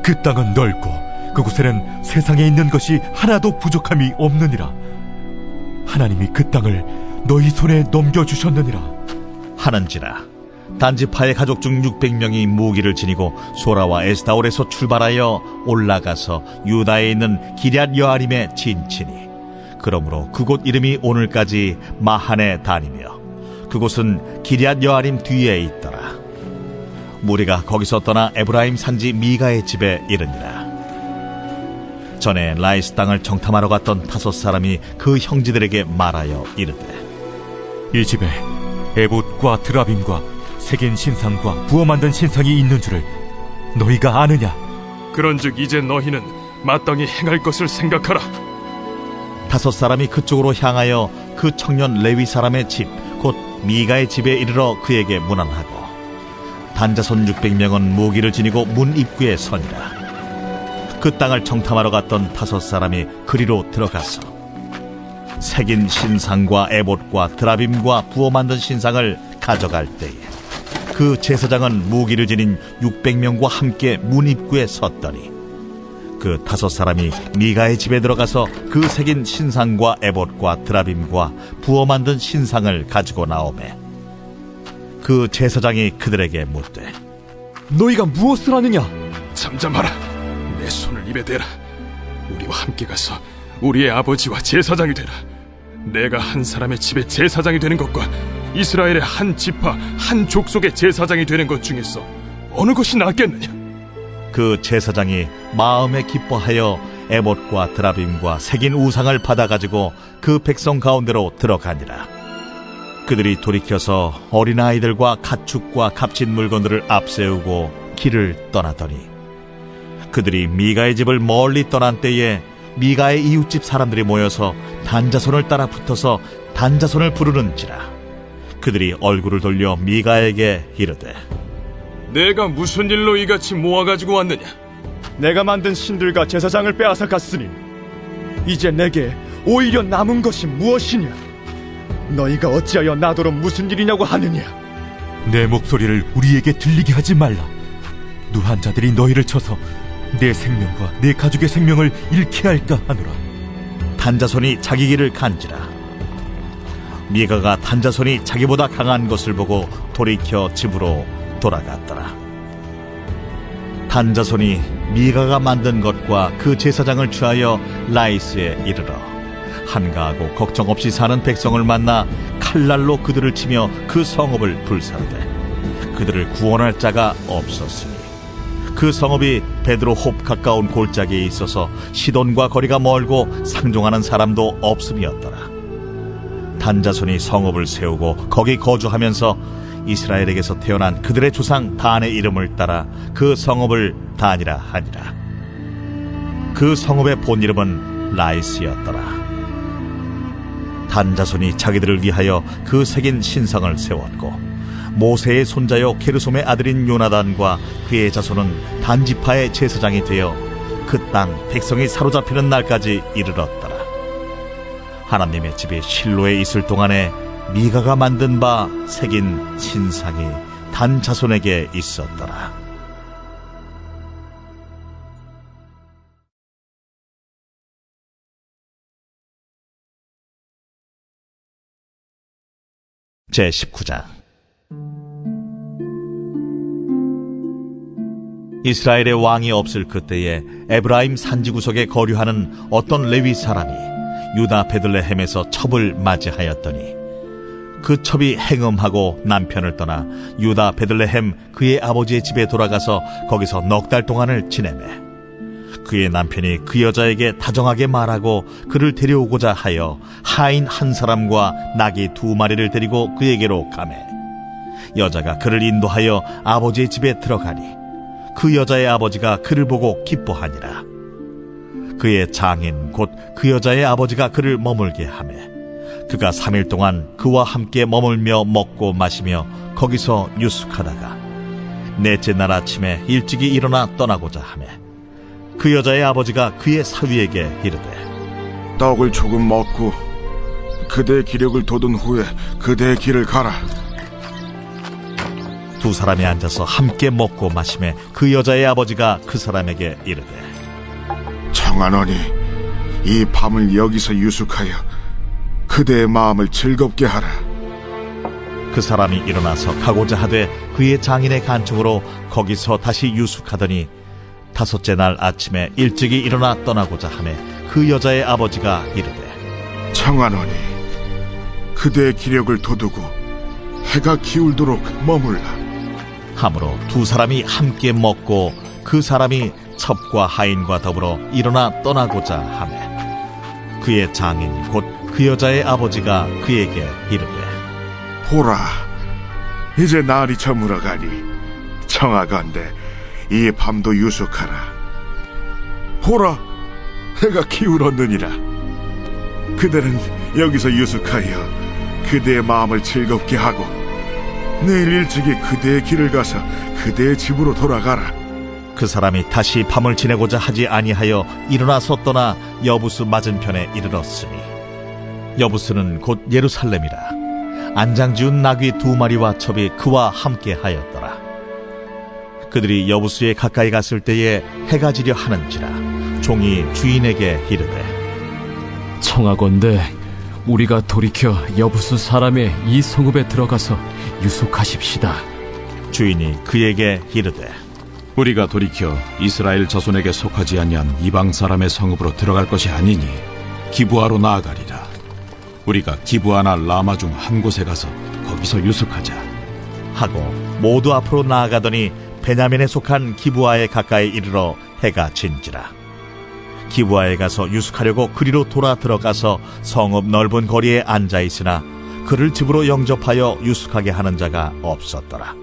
Speaker 11: 그 땅은 넓고 그곳에는 세상에 있는 것이 하나도 부족함이 없느니라. 하나님이 그 땅을 너희 손에 넘겨주셨느니라
Speaker 3: 하는지라. 단지파의 가족 중 600명이 무기를 지니고 소라와 에스다올에서 출발하여 올라가서 유다에 있는 기럇 여아림에 진치니 그러므로 그곳 이름이 오늘까지 마하네 단이며 그곳은 기럇 여아림 뒤에 있더라. 무리가 거기서 떠나 에브라임 산지 미가의 집에 이르니라. 전에 라이스 땅을 정탐하러 갔던 5사람이 그 형제들에게 말하여 이르되
Speaker 11: 이 집에 에봇과 드라빔과 새긴 신상과 부어 만든 신상이 있는 줄을 너희가 아느냐?
Speaker 1: 그런즉 이제 너희는 마땅히 행할 것을 생각하라.
Speaker 3: 5사람이 그쪽으로 향하여 그 청년 레위 사람의 집 곧 미가의 집에 이르러 그에게 문안하고 단자손 600명은 무기를 지니고 문 입구에 서니라. 그 땅을 정탐하러 갔던 5사람이 그리로 들어가서 새긴 신상과 에봇과 드라빔과 부어 만든 신상을 가져갈 때에 그 제사장은 무기를 지닌 600명과 함께 문 입구에 섰더니 그 5사람이 미가의 집에 들어가서 그 새긴 신상과 에봇과 드라빔과 부어 만든 신상을 가지고 나오매 그 제사장이 그들에게 묻되
Speaker 1: 너희가 무엇을 하느냐? 잠잠하라. 내 손을 입에 대라. 우리와 함께 가서 우리의 아버지와 제사장이 되라. 내가 한 사람의 집에 제사장이 되는 것과 이스라엘의 한 지파 한 족속의 제사장이 되는 것 중에서 어느 것이 낫겠느냐?
Speaker 3: 그 제사장이 마음에 기뻐하여 에봇과 드라빔과 새긴 우상을 받아가지고 그 백성 가운데로 들어가니라. 그들이 돌이켜서 어린아이들과 가축과 값진 물건들을 앞세우고 길을 떠나더니 그들이 미가의 집을 멀리 떠난 때에 미가의 이웃집 사람들이 모여서 단자손을 따라 붙어서 단자손을 부르는지라. 그들이 얼굴을 돌려 미가에게 이르되
Speaker 1: 내가 무슨 일로 이같이 모아가지고 왔느냐?
Speaker 9: 내가 만든 신들과 제사장을 빼앗아 갔으니 이제 내게 오히려 남은 것이 무엇이냐? 너희가 어찌하여 나더러 무슨 일이냐고 하느냐?
Speaker 11: 내 목소리를 우리에게 들리게 하지 말라. 누한 자들이 너희를 쳐서 내 생명과 내 가족의 생명을 잃게 할까 하노라.
Speaker 3: 단자손이 자기 길을 간지라. 미가가 단자손이 자기보다 강한 것을 보고 돌이켜 집으로 돌아갔더라. 단자손이 미가가 만든 것과 그 제사장을 취하여 라이스에 이르러 한가하고 걱정 없이 사는 백성을 만나 칼날로 그들을 치며 그 성읍을 불사르되 그들을 구원할 자가 없었으니 그 성읍이 베드로홉 가까운 골짜기에 있어서 시돈과 거리가 멀고 상종하는 사람도 없음이었더라. 단자손이 성읍을 세우고 거기 거주하면서 이스라엘에게서 태어난 그들의 조상 단의 이름을 따라 그 성읍을 단이라 하니라. 그 성읍의 본 이름은 라이스였더라. 단자손이 자기들을 위하여 그 새긴 신상을 세웠고 모세의 손자요 게르솜의 아들인 요나단과 그의 자손은 단지파의 제사장이 되어 그 땅 백성이 사로잡히는 날까지 이르렀더라. 하나님의 집이 실로에 있을 동안에 미가가 만든 바 새긴 신상이 단 자손에게 있었더라. 제19장. 이스라엘의 왕이 없을 그때에 에브라임 산지구석에 거류하는 어떤 레위 사람이 유다 베들레헴에서 첩을 맞이하였더니 그 첩이 행음하고 남편을 떠나 유다 베들레헴 그의 아버지의 집에 돌아가서 거기서 넉 달 동안을 지내매 그의 남편이 그 여자에게 다정하게 말하고 그를 데려오고자 하여 하인 한 사람과 나귀 2마리를 데리고 그에게로 가매 여자가 그를 인도하여 아버지의 집에 들어가니 그 여자의 아버지가 그를 보고 기뻐하니라. 그의 장인 곧 그 여자의 아버지가 그를 머물게 하매 그가 3일 동안 그와 함께 머물며 먹고 마시며 거기서 유숙하다가 넷째 날 아침에 일찍이 일어나 떠나고자 하매 그 여자의 아버지가 그의 사위에게 이르되
Speaker 12: 떡을 조금 먹고 그대의 기력을 돋운 후에 그대의 길을 가라.
Speaker 3: 두 사람이 앉아서 함께 먹고 마시매 그 여자의 아버지가 그 사람에게 이르되
Speaker 12: 청하노니 이 밤을 여기서 유숙하여 그대의 마음을 즐겁게 하라.
Speaker 3: 그 사람이 일어나서 가고자 하되 그의 장인의 간청으로 거기서 다시 유숙하더니 5째 날 아침에 일찍이 일어나 떠나고자 하매 그 여자의 아버지가 이르되
Speaker 12: 청하노니 그대의 기력을 돋우고 해가 기울도록 머물라.
Speaker 3: 하므로 두 사람이 함께 먹고 그 사람이 첩과 하인과 더불어 일어나 떠나고자 하매 그의 장인 곧 그 여자의 아버지가 그에게 이르되
Speaker 12: 보라, 이제 날이 저물어가니 청하건대 이 밤도 유숙하라. 보라, 해가 기울었느니라. 그대는 여기서 유숙하여 그대의 마음을 즐겁게 하고 내일 일찍이 그대의 길을 가서 그대의 집으로 돌아가라.
Speaker 3: 그 사람이 다시 밤을 지내고자 하지 아니하여 일어나서 떠나 여부스 맞은편에 이르렀으니 여부스는 곧 예루살렘이라. 안장지운 나귀 2마리와 첩이 그와 함께 하였더라. 그들이 여부스에 가까이 갔을 때에 해가 지려 하는지라 종이 주인에게 이르되
Speaker 1: 청하건대 우리가 돌이켜 여부스 사람의 이 성읍에 들어가서 유숙하십시다.
Speaker 3: 주인이 그에게 이르되
Speaker 7: 우리가 돌이켜 이스라엘 자손에게 속하지 아니한 이방 사람의 성읍으로 들어갈 것이 아니니 기브아로 나아가리라. 우리가 기브아나 라마 중 한 곳에 가서 거기서 유숙하자
Speaker 3: 하고 모두 앞으로 나아가더니 베냐민에 속한 기브아에 가까이 이르러 해가 진지라. 기브아에 가서 유숙하려고 그리로 돌아 들어가서 성읍 넓은 거리에 앉아 있으나 그를 집으로 영접하여 유숙하게 하는 자가 없었더라.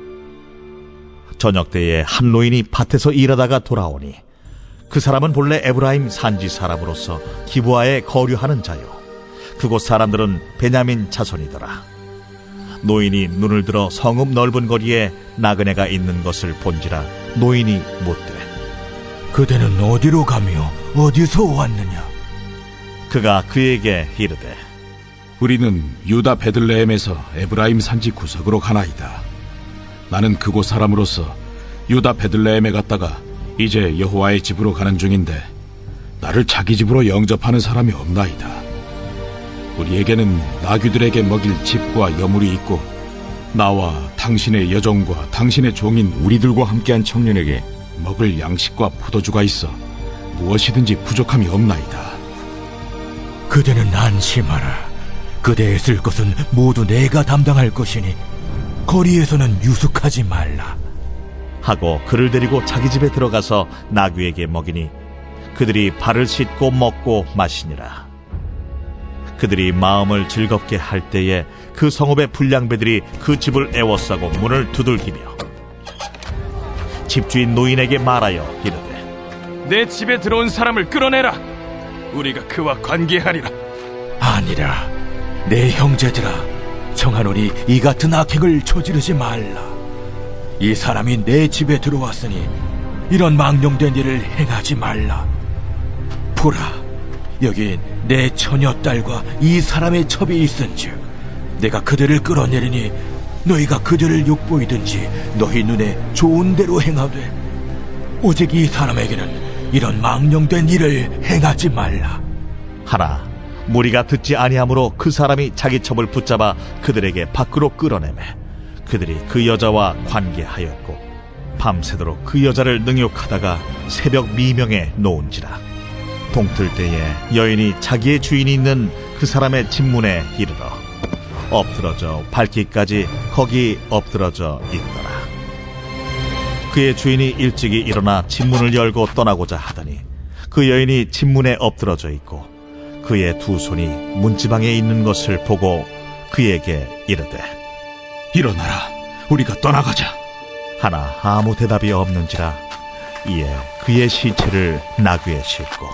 Speaker 3: 저녁 때에 한 노인이 밭에서 일하다가 돌아오니 그 사람은 본래 에브라임 산지 사람으로서 기브아에 거류하는 자요 그곳 사람들은 베냐민 자손이더라. 노인이 눈을 들어 성읍 넓은 거리에 나그네가 있는 것을 본지라 노인이 묻되
Speaker 13: 그대는 어디로 가며 어디서 왔느냐?
Speaker 3: 그가 그에게 이르되
Speaker 7: 우리는 유다 베들레헴에서 에브라임 산지 구석으로 가나이다. 나는 그곳 사람으로서 유다 베들레헴에 갔다가 이제 여호와의 집으로 가는 중인데 나를 자기 집으로 영접하는 사람이 없나이다. 우리에게는 나귀들에게 먹일 집과 여물이 있고 나와 당신의 여종과 당신의 종인 우리들과 함께한 청년에게 먹을 양식과 포도주가 있어 무엇이든지 부족함이 없나이다.
Speaker 13: 그대는 안심하라. 그대의 쓸 것은 모두 내가 담당할 것이니 거리에서는 유숙하지 말라.
Speaker 3: 하고 그를 데리고 자기 집에 들어가서 나귀에게 먹이니 그들이 발을 씻고 먹고 마시니라. 그들이 마음을 즐겁게 할 때에 그 성읍의 불량배들이 그 집을 애워싸고 문을 두들기며 집주인 노인에게 말하여 이르되
Speaker 1: 내 집에 들어온 사람을 끌어내라. 우리가 그와 관계하리라.
Speaker 13: 아니라 내 형제들아, 청하노니 이 같은 악행을 저지르지 말라. 이 사람이 내 집에 들어왔으니 이런 망령된 일을 행하지 말라. 보라, 여기 내 처녀딸과 이 사람의 첩이 있은즉 내가 그들을 끌어내리니 너희가 그들을 욕보이든지 너희 눈에 좋은 대로 행하되 오직 이 사람에게는 이런 망령된 일을 행하지 말라.
Speaker 3: 하나 무리가 듣지 아니하므로 그 사람이 자기 첩을 붙잡아 그들에게 밖으로 끌어내매 그들이 그 여자와 관계하였고 밤새도록 그 여자를 능욕하다가 새벽 미명에 놓은지라. 동틀 때에 여인이 자기의 주인이 있는 그 사람의 집문에 이르러 엎드러져 밟기까지 거기 엎드러져 있더라. 그의 주인이 일찍이 일어나 집문을 열고 떠나고자 하더니 그 여인이 집문에 엎드러져 있고 그의 두 손이 문지방에 있는 것을 보고 그에게 이르되
Speaker 7: 일어나라, 우리가 떠나가자.
Speaker 3: 하나 아무 대답이 없는지라. 이에 그의 시체를 나귀에 싣고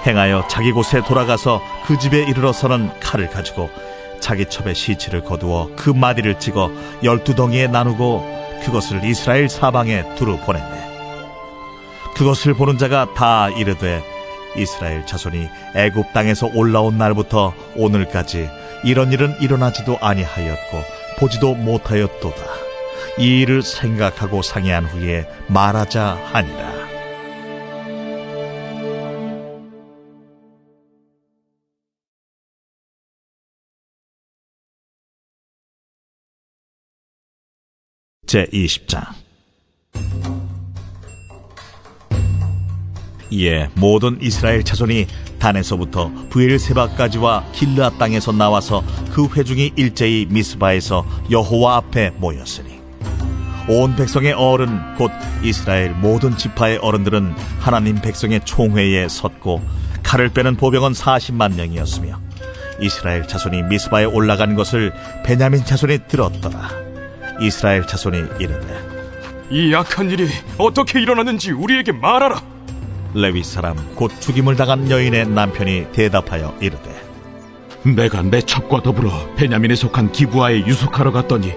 Speaker 3: 행하여 자기 곳에 돌아가서 그 집에 이르러서는 칼을 가지고 자기 첩의 시체를 거두어 그 마디를 찍어 12덩이에 나누고 그것을 이스라엘 사방에 두루 보냈네. 그것을 보는 자가 다 이르되 이스라엘 자손이 애굽 땅에서 올라온 날부터 오늘까지 이런 일은 일어나지도 아니하였고 보지도 못하였도다. 이 일을 생각하고 상의한 후에 말하자 하니라. 제20장. 이에 모든 이스라엘 자손이 단에서부터 브엘세바까지와 길르앗 땅에서 나와서 그 회중이 일제히 미스바에서 여호와 앞에 모였으니 온 백성의 어른 곧 이스라엘 모든 지파의 어른들은 하나님 백성의 총회에 섰고 칼을 빼는 보병은 40만 명이었으며 이스라엘 자손이 미스바에 올라간 것을 베냐민 자손이 들었더라. 이스라엘 자손이 이르되
Speaker 1: 이 악한 일이 어떻게 일어났는지 우리에게 말하라.
Speaker 3: 레위 사람 곧 죽임을 당한 여인의 남편이 대답하여 이르되
Speaker 7: 내가 내 첩과 더불어 베냐민에 속한 기브아에 유숙하러 갔더니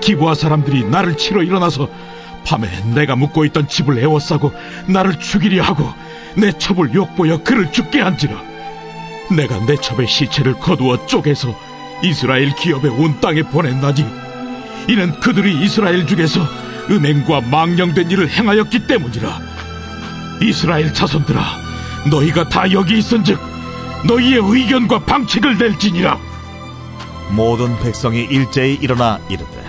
Speaker 7: 기브아 사람들이 나를 치러 일어나서 밤에 내가 묵고 있던 집을 에워싸고 나를 죽이려 하고 내 첩을 욕보여 그를 죽게 한지라. 내가 내 첩의 시체를 거두어 쪼개서 이스라엘 기업의 온 땅에 보냈나니 이는 그들이 이스라엘 중에서 음행과 망령된 일을 행하였기 때문이라. 이스라엘 자손들아, 너희가 다 여기 있은즉 너희의 의견과 방책을 낼지니라.
Speaker 3: 모든 백성이 일제히 일어나 이르되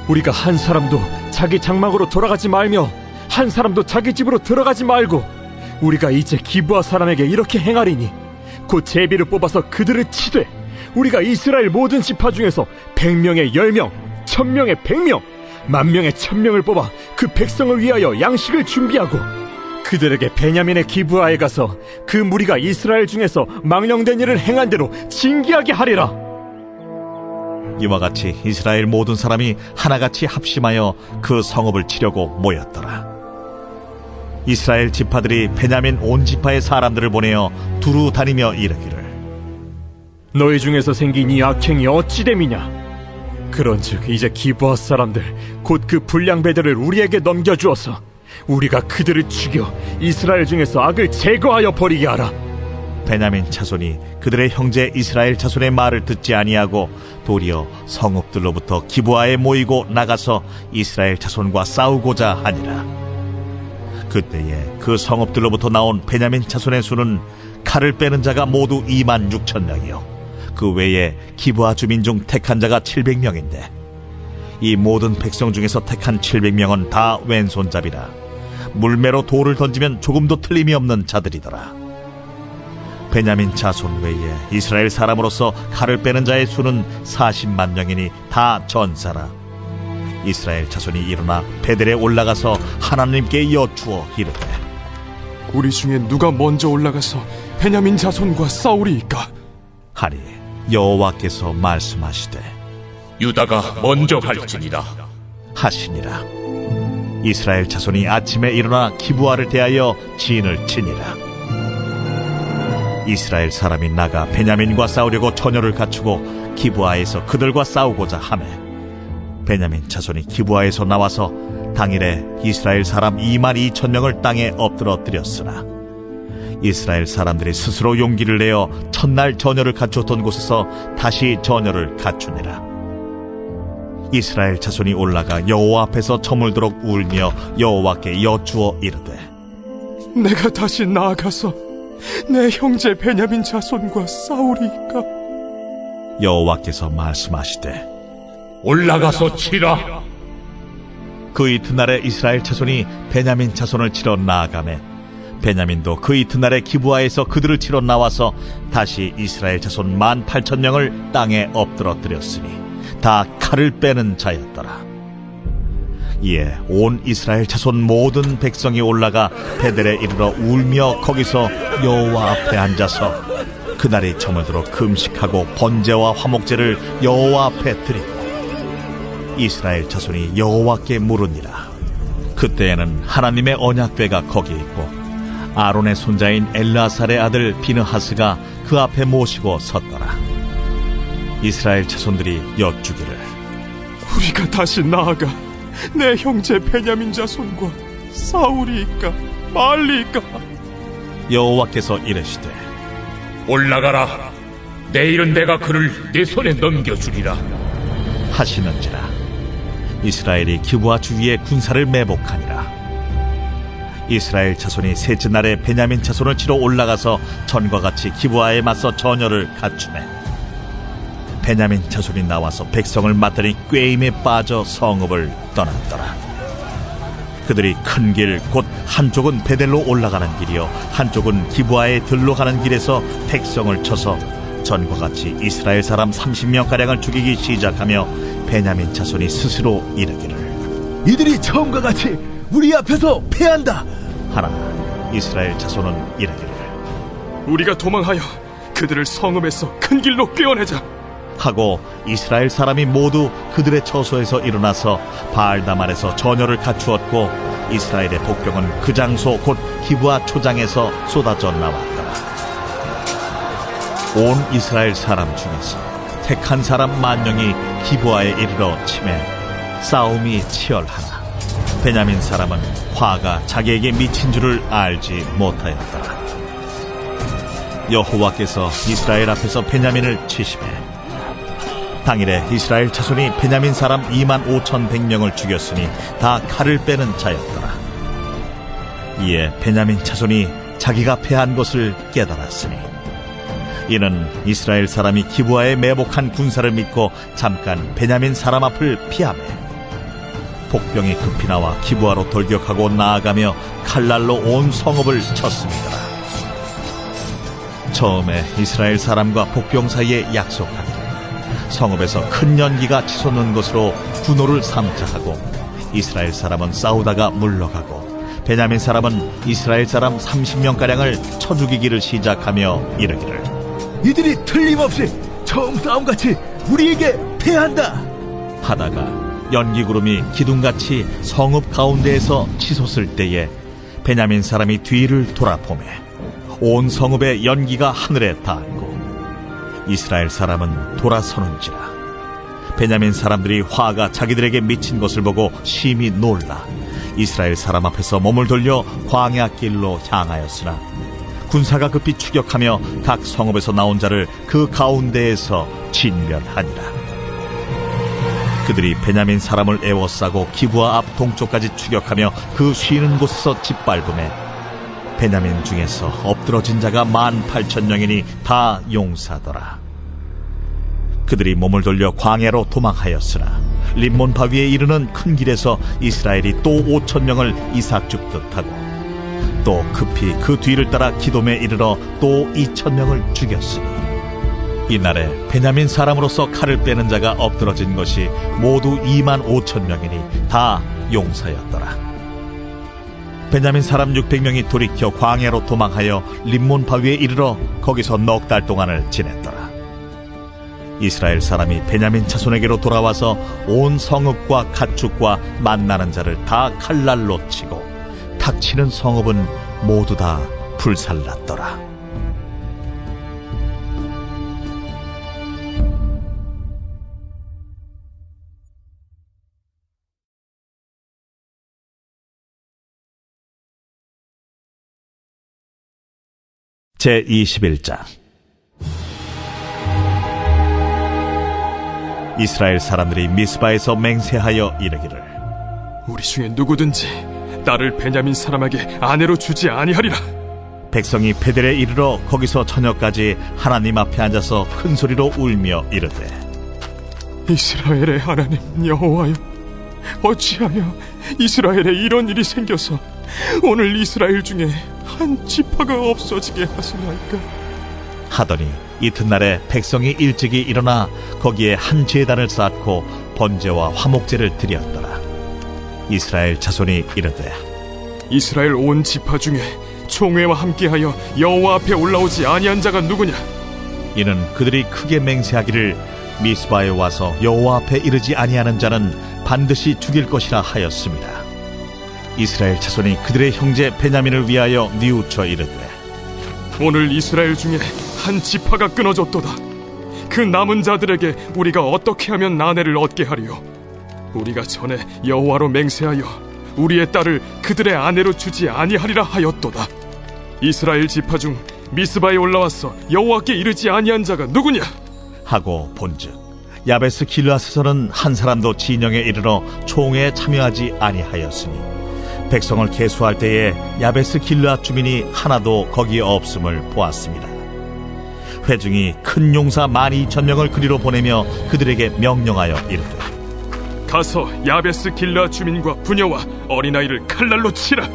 Speaker 1: 우리가 한 사람도 자기 장막으로 돌아가지 말며 한 사람도 자기 집으로 들어가지 말고 우리가 이제 기브아 사람에게 이렇게 행하리니 곧 제비를 뽑아서 그들을 치되 우리가 이스라엘 모든 지파 중에서 100명에 10명, 1000명에 100명, 10,000명에 1000명을 뽑아 그 백성을 위하여 양식을 준비하고 그들에게 베냐민의 기브아에 가서 그 무리가 이스라엘 중에서 망령된 일을 행한 대로 징계하게 하리라.
Speaker 3: 이와 같이 이스라엘 모든 사람이 하나같이 합심하여 그 성읍을 치려고 모였더라. 이스라엘 지파들이 베냐민 온 지파의 사람들을 보내어 두루 다니며 이르기를
Speaker 1: 너희 중에서 생긴 이 악행이 어찌 됨이냐. 그런즉 이제 기브아 사람들 곧 그 불량배들을 우리에게 넘겨주어서 우리가 그들을 죽여 이스라엘 중에서 악을 제거하여 버리게 하라.
Speaker 3: 베냐민 자손이 그들의 형제 이스라엘 자손의 말을 듣지 아니하고 도리어 성읍들로부터 기브아에 모이고 나가서 이스라엘 자손과 싸우고자 하니라. 그때에 그 성읍들로부터 나온 베냐민 자손의 수는 칼을 빼는 자가 모두 26,000명이요 그 외에 기브아 주민 중 택한 자가 700명인데 이 모든 백성 중에서 택한 700명은 다 왼손잡이라 물매로 돌을 던지면 조금도 틀림이 없는 자들이더라. 베냐민 자손 외에 이스라엘 사람으로서 칼을 빼는 자의 수는 40만 명이니 다 전사라. 이스라엘 자손이 일어나 베델에 올라가서 하나님께 여쭈어 이르되
Speaker 1: 우리 중에 누가 먼저 올라가서 베냐민 자손과 싸우리이까?
Speaker 3: 하니 여호와께서 말씀하시되
Speaker 14: 유다가 먼저 갈지니라
Speaker 3: 하시니라. 이스라엘 자손이 아침에 일어나 기브아를 대하여 진을 치니라. 이스라엘 사람이 나가 베냐민과 싸우려고 전열을 갖추고 기브아에서 그들과 싸우고자 하매 베냐민 자손이 기브아에서 나와서 당일에 이스라엘 사람 22,000명을 땅에 엎드러뜨렸으나 이스라엘 사람들이 스스로 용기를 내어 첫날 전열을 갖추었던 곳에서 다시 전열을 갖추니라. 이스라엘 자손이 올라가 여호와 앞에서 저물도록 울며 여호와께 여쭈어 이르되
Speaker 1: 내가 다시 나아가서 내 형제 베냐민 자손과 싸우리이까?
Speaker 3: 여호와께서 말씀하시되
Speaker 14: 올라가서 치라.
Speaker 3: 그 이튿날에 이스라엘 자손이 베냐민 자손을 치러 나아가매 베냐민도 그 이튿날에 기브아에서 그들을 치러 나와서 다시 이스라엘 자손 18,000명을 땅에 엎드러뜨렸으니 다 칼을 빼는 자였더라. 이에 온 이스라엘 자손 모든 백성이 올라가 베델에 이르러 울며 거기서 여호와 앞에 앉아서 그날이 저물도록 금식하고 번제와 화목제를 여호와 앞에 드리고 이스라엘 자손이 여호와께 물으니라. 그때에는 하나님의 언약궤가 거기 있고 아론의 손자인 엘라살의 아들 비느하스가 그 앞에 모시고 섰더라. 이스라엘 자손들이 여쭈기를
Speaker 1: 우리가 다시 나아가 내 형제 베냐민 자손과 싸우리이까 말리이까?
Speaker 3: 여호와께서 이르시되
Speaker 14: 올라가라. 내일은 내가 그를 내 손에 넘겨주리라
Speaker 3: 하시는지라. 이스라엘이 기브아 주위에 군사를 매복하니라. 이스라엘 자손이 셋째 날에 베냐민 자손을 치러 올라가서 전과 같이 기브아에 맞서 전열을 갖추매 베냐민 자손이 나와서 백성을 맞더니 꾀임에 빠져 성읍을 떠났더라. 그들이 큰 길 곧 한쪽은 베델로 올라가는 길이요 한쪽은 기브아에 들로 가는 길에서 백성을 쳐서 전과 같이 이스라엘 사람 30명가량을 죽이기 시작하며 베냐민 자손이 스스로 이르기를
Speaker 13: 이들이 처음과 같이 우리 앞에서 패한다
Speaker 3: 하나 이스라엘 자손은 이르기를
Speaker 1: 우리가 도망하여 그들을 성읍에서 큰 길로 꿰어내자
Speaker 3: 하고 이스라엘 사람이 모두 그들의 처소에서 일어나서 바알다말에서 전열을 갖추었고 이스라엘의 복병은 그 장소 곧 기브아 초장에서 쏟아져 나왔더라. 온 이스라엘 사람 중에서 택한 사람 10,000명이 기브아에 이르러 치매 싸움이 치열하나 베냐민 사람은 화가 자기에게 미친 줄을 알지 못하였더라. 여호와께서 이스라엘 앞에서 베냐민을 치시매 당일에 이스라엘 자손이 베냐민 사람 25,100명을 죽였으니 다 칼을 빼는 자였더라. 이에 베냐민 자손이 자기가 패한 것을 깨달았으니 이는 이스라엘 사람이 기브아에 매복한 군사를 믿고 잠깐 베냐민 사람 앞을 피하매 복병이 급히 나와 기브아로 돌격하고 나아가며 칼날로 온 성읍을 쳤습니다. 처음에 이스라엘 사람과 복병 사이에 약속한 성읍에서 큰 연기가 치솟는 것으로 분노를 삼자 하고 이스라엘 사람은 싸우다가 물러가고 베냐민 사람은 이스라엘 사람 30명가량을 쳐 죽이기를 시작하며 이르기를
Speaker 13: 이들이 틀림없이 처음 싸움같이 우리에게 패한다
Speaker 3: 하다가 연기구름이 기둥같이 성읍 가운데에서 치솟을 때에 베냐민 사람이 뒤를 돌아보매 온 성읍의 연기가 하늘에 닿았고 이스라엘 사람은 돌아서는지라. 베냐민 사람들이 화가 자기들에게 미친 것을 보고 심히 놀라 이스라엘 사람 앞에서 몸을 돌려 광야 길로 향하였으나 군사가 급히 추격하며 각 성읍에서 나온 자를 그 가운데에서 진멸하니라. 그들이 베냐민 사람을 에워싸고 기브아 앞 동쪽까지 추격하며 그 쉬는 곳에서 짓밟음에 베냐민 중에서 엎드러진 자가 18,000명이니 다 용사더라. 그들이 몸을 돌려 광야로 도망하였으나 림몬 바위에 이르는 큰 길에서 이스라엘이 또 5,000명을 이삭줍듯 하고 또 급히 그 뒤를 따라 기돔에 이르러 또 2,000명을 죽였으니 이날에 베냐민 사람으로서 칼을 빼는 자가 엎드러진 것이 모두 25,000명이니 다 용사였더라. 베냐민 사람 600명이 돌이켜 광야로 도망하여 림몬 바위에 이르러 거기서 넉 달 동안을 지냈더라. 이스라엘 사람이 베냐민 자손에게로 돌아와서 온 성읍과 가축과 만나는 자를 다 칼날로 치고 닥치는 성읍은 모두 다 불살랐더라. 제21장. 이스라엘 사람들이 미스바에서 맹세하여 이르기를
Speaker 1: 우리 중에 누구든지 딸을 베냐민 사람에게 아내로 주지 아니하리라.
Speaker 3: 백성이 베델에 이르러 거기서 저녁까지 하나님 앞에 앉아서 큰 소리로 울며 이르되
Speaker 1: 이스라엘의 하나님 여호와여, 어찌하여 이스라엘에 이런 일이 생겨서 오늘 이스라엘 중에 한 지파가 없어지게 하시나이까
Speaker 3: 하더니 이튿날에 백성이 일찍이 일어나 거기에 한 제단을 쌓고 번제와 화목제를 드렸더라. 이스라엘 자손이 이르되
Speaker 1: 이스라엘 온 지파 중에 총회와 함께하여 여호와 앞에 올라오지 아니한 자가 누구냐?
Speaker 3: 이는 그들이 크게 맹세하기를 미스바에 와서 여호와 앞에 이르지 아니하는 자는 반드시 죽일 것이라 하였습니다. 이스라엘 자손이 그들의 형제 베냐민을 위하여 뉘우쳐 이르되
Speaker 1: 오늘 이스라엘 중에 한 지파가 끊어졌도다. 그 남은 자들에게 우리가 어떻게 하면 아내를 얻게 하리요? 우리가 전에 여호와로 맹세하여 우리의 딸을 그들의 아내로 주지 아니하리라 하였도다. 이스라엘 지파 중 미스바에 올라와서 여호와께 이르지 아니한 자가 누구냐?
Speaker 3: 하고 본즉 야베스 길르앗에서는 한 사람도 진영에 이르러 총회에 참여하지 아니하였으니 백성을 계수할 때에 야베스 길르앗 주민이 하나도 거기에 없음을 보았습니다. 회중이 큰 용사 12,000명을 그리로 보내며 그들에게 명령하여 이르되
Speaker 1: 가서 야베스 길르앗 주민과 부녀와 어린아이를 칼날로 치라.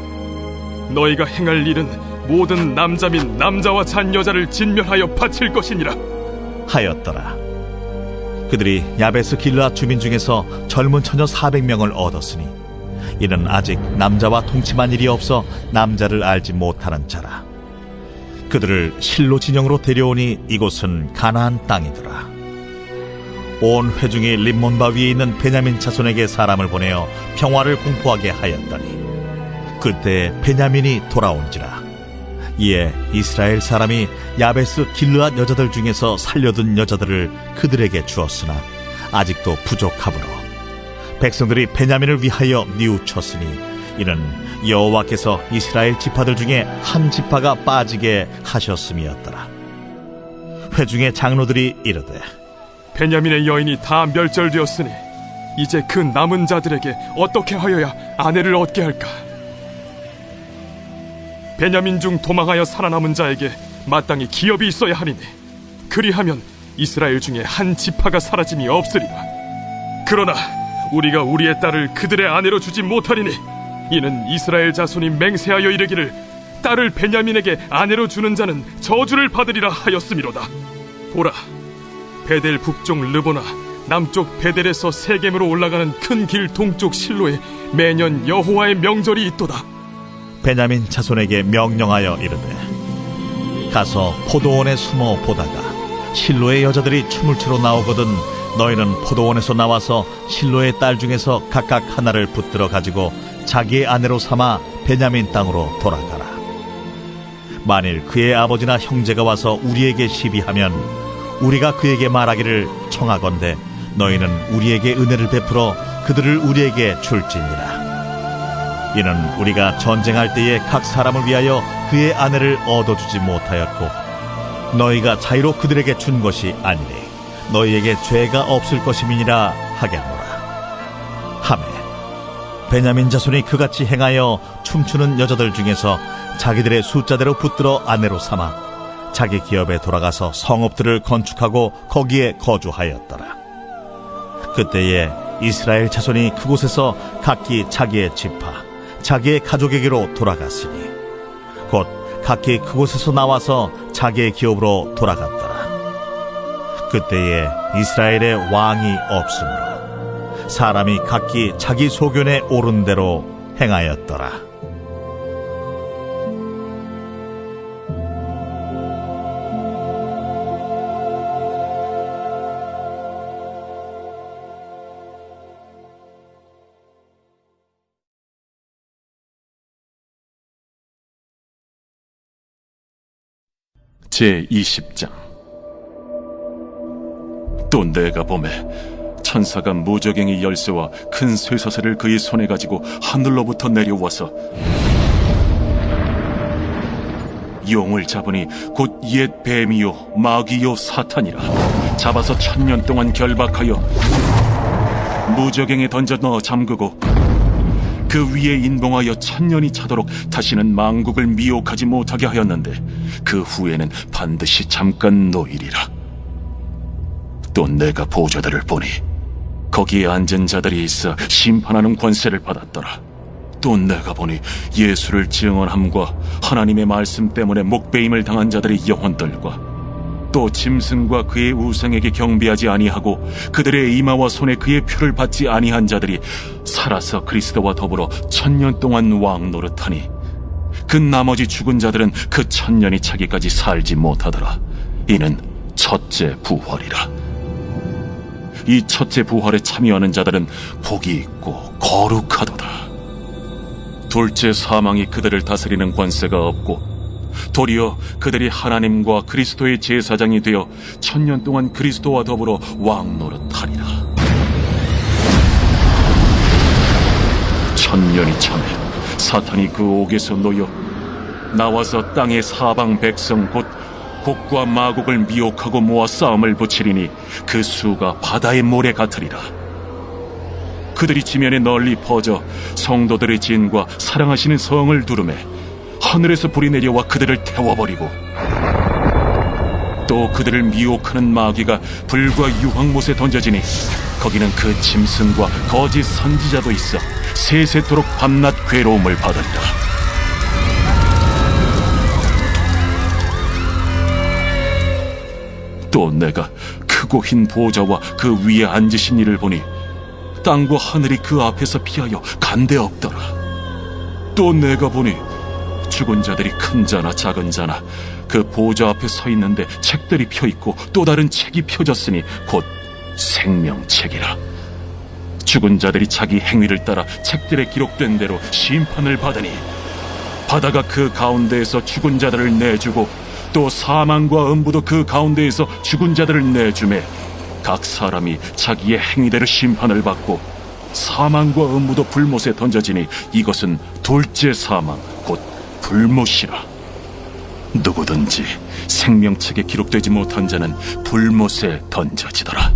Speaker 1: 너희가 행할 일은 모든 남자 및 남자와 잔 여자를 진멸하여 바칠 것이니라
Speaker 3: 하였더라. 그들이 야베스 길르앗 주민 중에서 젊은 처녀 400명을 얻었으니 이는 아직 남자와 동침한 일이 없어 남자를 알지 못하는 자라. 그들을 실로 진영으로 데려오니 이곳은 가나안 땅이더라. 온 회중이 림몬바 위에 있는 베냐민 자손에게 사람을 보내어 평화를 공포하게 하였더니 그때 베냐민이 돌아온지라. 이에 이스라엘 사람이 야베스 길르앗 여자들 중에서 살려둔 여자들을 그들에게 주었으나 아직도 부족하므로 백성들이 베냐민을 위하여 뉘우쳤으니 이는 여호와께서 이스라엘 지파들 중에 한 지파가 빠지게 하셨음이었더라. 회중의 장로들이 이르되
Speaker 1: 베냐민의 여인이 다 멸절되었으니 이제 그 남은 자들에게 어떻게 하여야 아내를 얻게 할까? 베냐민 중 도망하여 살아남은 자에게 마땅히 기업이 있어야 하리니 그리하면 이스라엘 중에 한 지파가 사라짐이 없으리라. 그러나 우리가 우리의 딸을 그들의 아내로 주지 못하리니 이는 이스라엘 자손이 맹세하여 이르기를 딸을 베냐민에게 아내로 주는 자는 저주를 받으리라 하였음이로다. 보라, 베델 북쪽 르보나 남쪽 베델에서 세겜으로 올라가는 큰 길 동쪽 실로에 매년 여호와의 명절이 있도다.
Speaker 3: 베냐민 자손에게 명령하여 이르되 가서 포도원에 숨어 보다가 실로의 여자들이 춤을 추러 나오거든 너희는 포도원에서 나와서 실로의 딸 중에서 각각 하나를 붙들어 가지고 자기의 아내로 삼아 베냐민 땅으로 돌아가라. 만일 그의 아버지나 형제가 와서 우리에게 시비하면 우리가 그에게 말하기를 청하건대 너희는 우리에게 은혜를 베풀어 그들을 우리에게 줄지니라. 이는 우리가 전쟁할 때에 각 사람을 위하여 그의 아내를 얻어주지 못하였고 너희가 자유로 그들에게 준 것이 아니니 너희에게 죄가 없을 것임이니라 하겠노라. 하매 베냐민 자손이 그같이 행하여 춤추는 여자들 중에서 자기들의 숫자대로 붙들어 아내로 삼아 자기 기업에 돌아가서 성읍들을 건축하고 거기에 거주하였더라. 그때에 이스라엘 자손이 그곳에서 각기 자기의 지파, 자기의 가족에게로 돌아갔으니 곧 각기 그곳에서 나와서 자기의 기업으로 돌아갔더라. 그때에 이스라엘에 왕이 없으므로 사람이 각기 자기 소견에 오른 대로 행하였더라.
Speaker 15: 제20장. 또 내가 보매 천사가 무저갱이 열쇠와 큰 쇠사슬을 그의 손에 가지고 하늘로부터 내려와서 용을 잡으니 곧 옛 뱀이요 마귀요 사탄이라. 잡아서 1000년 동안 결박하여 무저갱에 던져 넣어 잠그고 그 위에 인봉하여 1000년이 차도록 다시는 만국을 미혹하지 못하게 하였는데 그 후에는 반드시 잠깐 노이리라. 또 내가 보좌들을 보니 거기에 앉은 자들이 있어 심판하는 권세를 받았더라. 또 내가 보니 예수를 증언함과 하나님의 말씀 때문에 목베임을 당한 자들의 영혼들과 또 짐승과 그의 우상에게 경배하지 아니하고 그들의 이마와 손에 그의 표를 받지 아니한 자들이 살아서 그리스도와 더불어 1000년 동안 왕 노릇하니 그 나머지 죽은 자들은 그 1000년이 차기까지 살지 못하더라. 이는 첫째 부활이라. 이 첫째 부활에 참여하는 자들은 복이 있고 거룩하도다. 둘째 사망이 그들을 다스리는 권세가 없고 도리어 그들이 하나님과 그리스도의 제사장이 되어 1000년 동안 그리스도와 더불어 왕 노릇하리라. 1000년이 참에 사탄이 그 옥에서 놓여 나와서 땅의 사방 백성 곧 곡과 마곡을 미혹하고 모아 싸움을 붙이리니 그 수가 바다의 모래 같으리라. 그들이 지면에 널리 퍼져 성도들의 진과 사랑하시는 성을 두르매 하늘에서 불이 내려와 그들을 태워버리고 또 그들을 미혹하는 마귀가 불과 유황못에 던져지니 거기는 그 짐승과 거짓 선지자도 있어 세세토록 밤낮 괴로움을 받으리라. 또 내가 크고 흰 보좌와 그 위에 앉으신 이를 보니 땅과 하늘이 그 앞에서 피하여 간데없더라. 또 내가 보니 죽은 자들이 큰 자나 작은 자나 그 보좌 앞에 서 있는데 책들이 펴있고 또 다른 책이 펴졌으니 곧 생명책이라. 죽은 자들이 자기 행위를 따라 책들에 기록된 대로 심판을 받으니 바다가 그 가운데에서 죽은 자들을 내주고 또 사망과 음부도 그 가운데에서 죽은 자들을 내주매 각 사람이 자기의 행위대로 심판을 받고 사망과 음부도 불못에 던져지니 이것은 둘째 사망 곧 불못이라. 누구든지 생명책에 기록되지 못한 자는 불못에 던져지더라.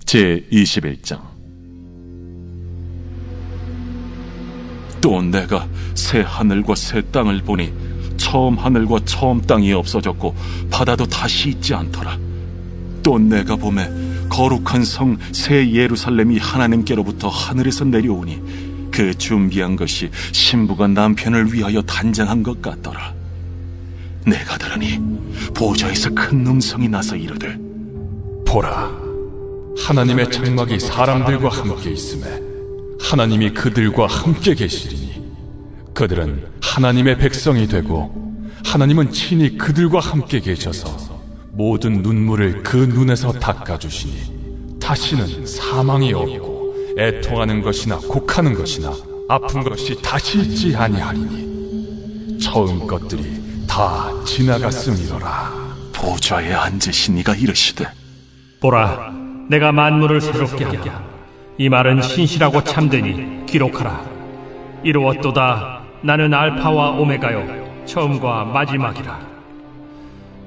Speaker 15: 제21장. 또 내가 새 하늘과 새 땅을 보니 처음 하늘과 처음 땅이 없어졌고 바다도 다시 있지 않더라. 또 내가 보매 거룩한 성 새 예루살렘이 하나님께로부터 하늘에서 내려오니 그 준비한 것이 신부가 남편을 위하여 단장한 것 같더라. 내가 들으니 보좌에서 큰 음성이 나서 이르되
Speaker 16: 보라, 하나님의 장막이 사람들과 함께 있음에 하나님이 그들과 함께 계시리니 그들은 하나님의 백성이 되고 하나님은 친히 그들과 함께 계셔서 모든 눈물을 그 눈에서 닦아주시니 다시는 사망이 없고 애통하는 것이나 곡하는 것이나 아픈 것이 다시 있지 아니하리니 처음 것들이 다 지나갔음이로라.
Speaker 15: 보좌에 앉으신 이가 이르시되
Speaker 17: 보라, 내가 만물을 새롭게 하랴. 이 말은 신실하고 참되니 기록하라. 이루었도다. 나는 알파와 오메가요 처음과 마지막이라.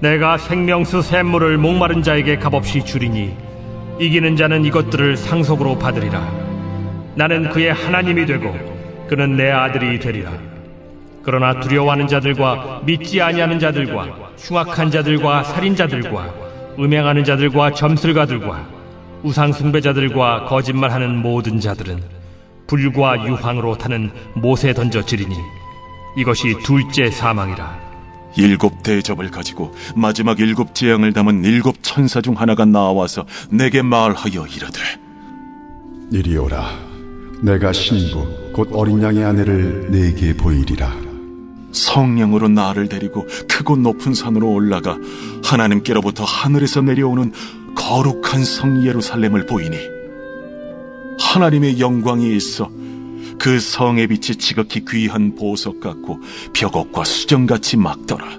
Speaker 17: 내가 생명수 샘물을 목마른 자에게 값없이 주리니 이기는 자는 이것들을 상속으로 받으리라. 나는 그의 하나님이 되고 그는 내 아들이 되리라. 그러나 두려워하는 자들과 믿지 아니하는 자들과 흉악한 자들과 살인자들과 음행하는 자들과 점술가들과 우상 숭배자들과 거짓말하는 모든 자들은 불과 유황으로 타는 못에 던져지리니 이것이 둘째 사망이라.
Speaker 15: 7 대접을 가지고 마지막 7 재앙을 담은 7 천사 중 하나가 나와서 내게 말하여 이르되,
Speaker 18: 이리 오라. 내가 신부 곧 어린 양의 아내를 네게 보이리라.
Speaker 15: 성령으로 나를 데리고 크고 높은 산으로 올라가 하나님께로부터 하늘에서 내려오는 거룩한 성 예루살렘을 보이니 하나님의 영광이 있어 그 성의 빛이 지극히 귀한 보석 같고 벽옥과 수정같이 막더라.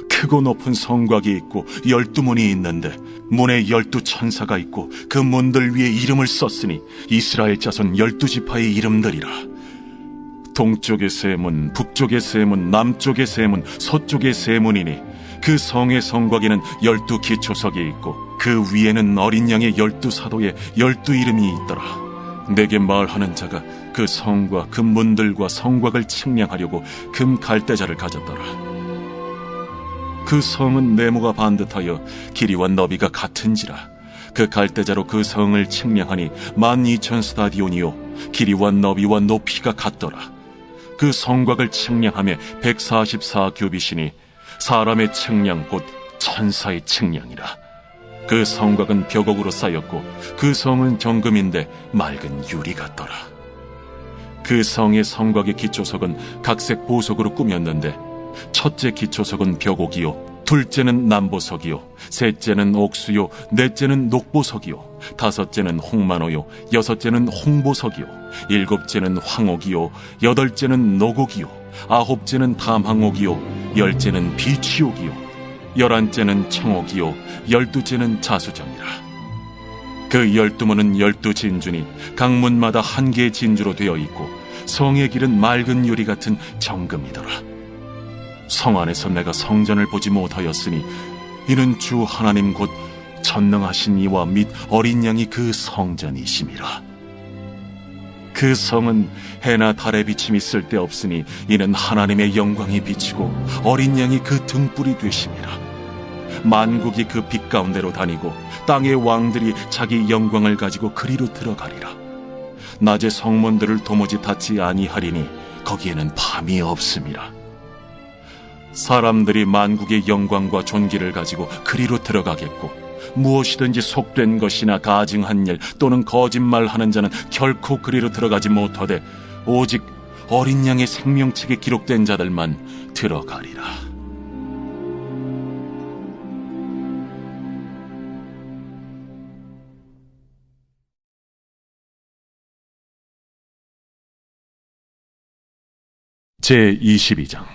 Speaker 15: 크고 높은 성곽이 있고 12문이 있는데 문에 12 천사가 있고 그 문들 위에 이름을 썼으니 이스라엘 자손 12지파의 이름들이라. 동쪽의 세 문, 북쪽의 세 문, 남쪽의 세 문, 서쪽의 세 문이니 그 성의 성곽에는 12 기초석이 있고 그 위에는 어린 양의 12 사도의 12 이름이 있더라. 내게 말하는 자가 그 성과 그 문들과 성곽을 측량하려고 금 갈대자를 가졌더라. 그 성은 네모가 반듯하여 길이와 너비가 같은지라. 그 갈대자로 그 성을 측량하니 12,000 스타디온이요 길이와 너비와 높이가 같더라. 그 성곽을 측량하며 144 규빗이니 사람의 측량 곧 천사의 측량이라. 그 성곽은 벽옥으로 쌓였고 그 성은 정금인데 맑은 유리 같더라. 그 성의 성곽의 기초석은 각색 보석으로 꾸몄는데 첫째 기초석은 벽옥이요, 둘째는 남보석이요, 셋째는 옥수요, 넷째는 녹보석이요, 다섯째는 홍만호요, 여섯째는 홍보석이요, 일곱째는 황옥이요, 여덟째는 노곡이요, 아홉째는 담항옥이요, 열째는 비취옥이요, 11째는 청옥이요, 12째는 자수정이라. 그 12문은 12 진주니 각 문마다 한 개의 진주로 되어 있고 성의 길은 맑은 유리 같은 정금이더라. 성 안에서 내가 성전을 보지 못하였으니 이는 주 하나님 곧 전능하신 이와 및 어린 양이 그 성전이심이라. 그 성은 해나 달의 비침이 쓸데없으니 이는 하나님의 영광이 비치고 어린 양이 그 등불이 되심이라. 만국이 그 빛 가운데로 다니고 땅의 왕들이 자기 영광을 가지고 그리로 들어가리라. 낮에 성문들을 도무지 닫지 아니하리니 거기에는 밤이 없음이라. 사람들이 만국의 영광과 존귀를 가지고 그리로 들어가겠고 무엇이든지 속된 것이나 가증한 일 또는 거짓말하는 자는 결코 그리로 들어가지 못하되 오직 어린 양의 생명책에 기록된 자들만 들어가리라. 제22장.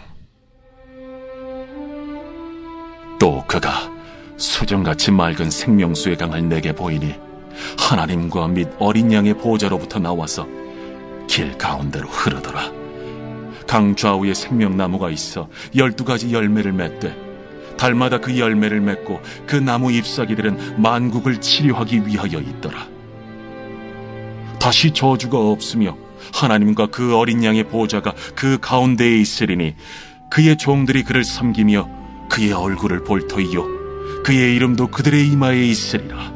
Speaker 15: 또 그가 수정같이 맑은 생명수의 강을 내게 보이니 하나님과 및 어린 양의 보좌로부터 나와서 길 가운데로 흐르더라. 강 좌우에 생명나무가 있어 12가지 열매를 맺되 달마다 그 열매를 맺고 그 나무 잎사귀들은 만국을 치료하기 위하여 있더라. 다시 저주가 없으며 하나님과 그 어린 양의 보좌가 그 가운데에 있으리니 그의 종들이 그를 섬기며 그의 얼굴을 볼 터이요 그의 이름도 그들의 이마에 있으리라.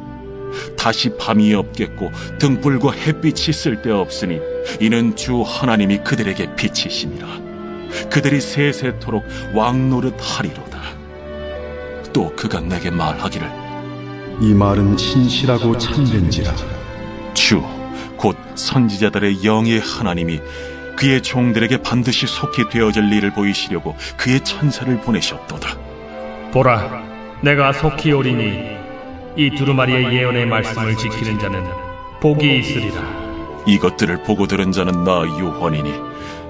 Speaker 15: 다시 밤이 없겠고 등불과 햇빛이 쓸데없으니 이는 주 하나님이 그들에게 빛이심이라. 그들이 세세토록 왕노릇 하리로다. 또 그가 내게 말하기를
Speaker 18: 이 말은 신실하고 참된지라.
Speaker 15: 주 곧 선지자들의 영의 하나님이 그의 종들에게 반드시 속히 되어질 일을 보이시려고 그의 천사를 보내셨도다.
Speaker 17: 보라, 내가 속히 오리니 이 두루마리의 예언의 말씀을 지키는 자는 복이 있으리라.
Speaker 15: 이것들을 보고 들은 자는 나 요한이니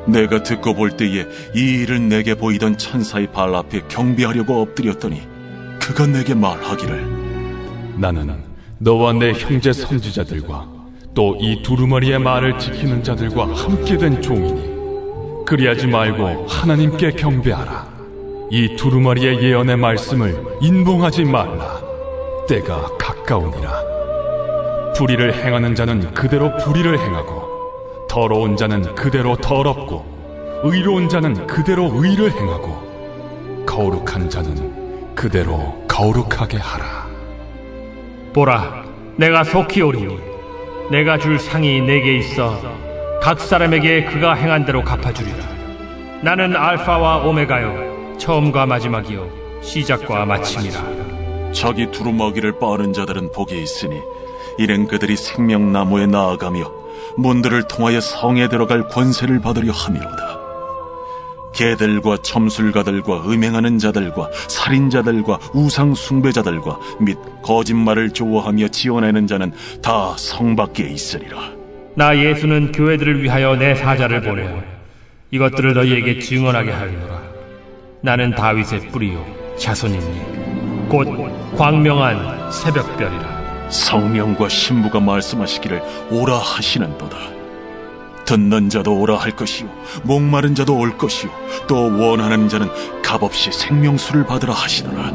Speaker 15: 내가 듣고 볼 때에 이 일을 내게 보이던 천사의 발 앞에 경배하려고 엎드렸더니 그가 내게 말하기를
Speaker 16: 나는 너와 내 형제 선지자들과 또 이 두루마리의 말을 지키는 자들과 함께 된 종이니 그리하지 말고 하나님께 경배하라. 이 두루마리의 예언의 말씀을 인봉하지 말라. 때가 가까우니라. 불의를 행하는 자는 그대로 불의를 행하고, 더러운 자는 그대로 더럽고, 의로운 자는 그대로 의를 행하고, 거룩한 자는 그대로 거룩하게 하라.
Speaker 17: 보라, 내가 속히 오리니 내가 줄 상이 내게 있어 각 사람에게 그가 행한 대로 갚아주리라. 나는 알파와 오메가요, 처음과 마지막이요, 시작과 마침이라.
Speaker 15: 자기 두루마기를 빠는 자들은 복이 있으니 이는 그들이 생명나무에 나아가며 문들을 통하여 성에 들어갈 권세를 받으려 함이로다. 개들과 점술가들과 음행하는 자들과 살인자들과 우상 숭배자들과 및 거짓말을 좋아하며 지어내는 자는 다 성 밖에 있으리라.
Speaker 17: 나 예수는 교회들을 위하여 내 사자를 보내어 이것들을 너희에게 증언하게 하리노라. 나는 다윗의 뿌리요 자손이니 곧 광명한 새벽별이라.
Speaker 15: 성령과 신부가 말씀하시기를 오라 하시는도다. 듣는 자도 오라 할 것이요, 목마른 자도 올 것이요, 또 원하는 자는 값없이 생명수를 받으라 하시노라.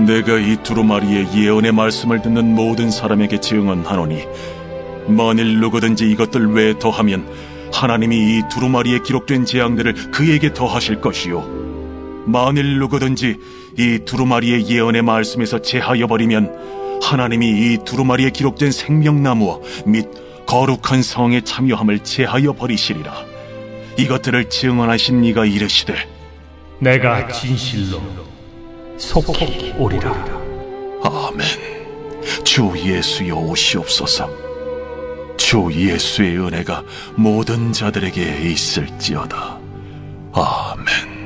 Speaker 15: 내가 이 두루마리의 예언의 말씀을 듣는 모든 사람에게 증언하노니 만일 누구든지 이것들 외에 더하면 하나님이 이 두루마리에 기록된 재앙들을 그에게 더하실 것이요, 만일 누구든지 이 두루마리의 예언의 말씀에서 제하여 버리면 하나님이 이 두루마리에 기록된 생명나무와 및 거룩한 성에 참여함을 제하여 버리시리라. 이것들을 증언하신 이가 이르시되
Speaker 17: 내가 진실로 속히 오리라.
Speaker 15: 아멘. 주 예수여 오시옵소서. 주 예수의 은혜가 모든 자들에게 있을지어다. 아멘.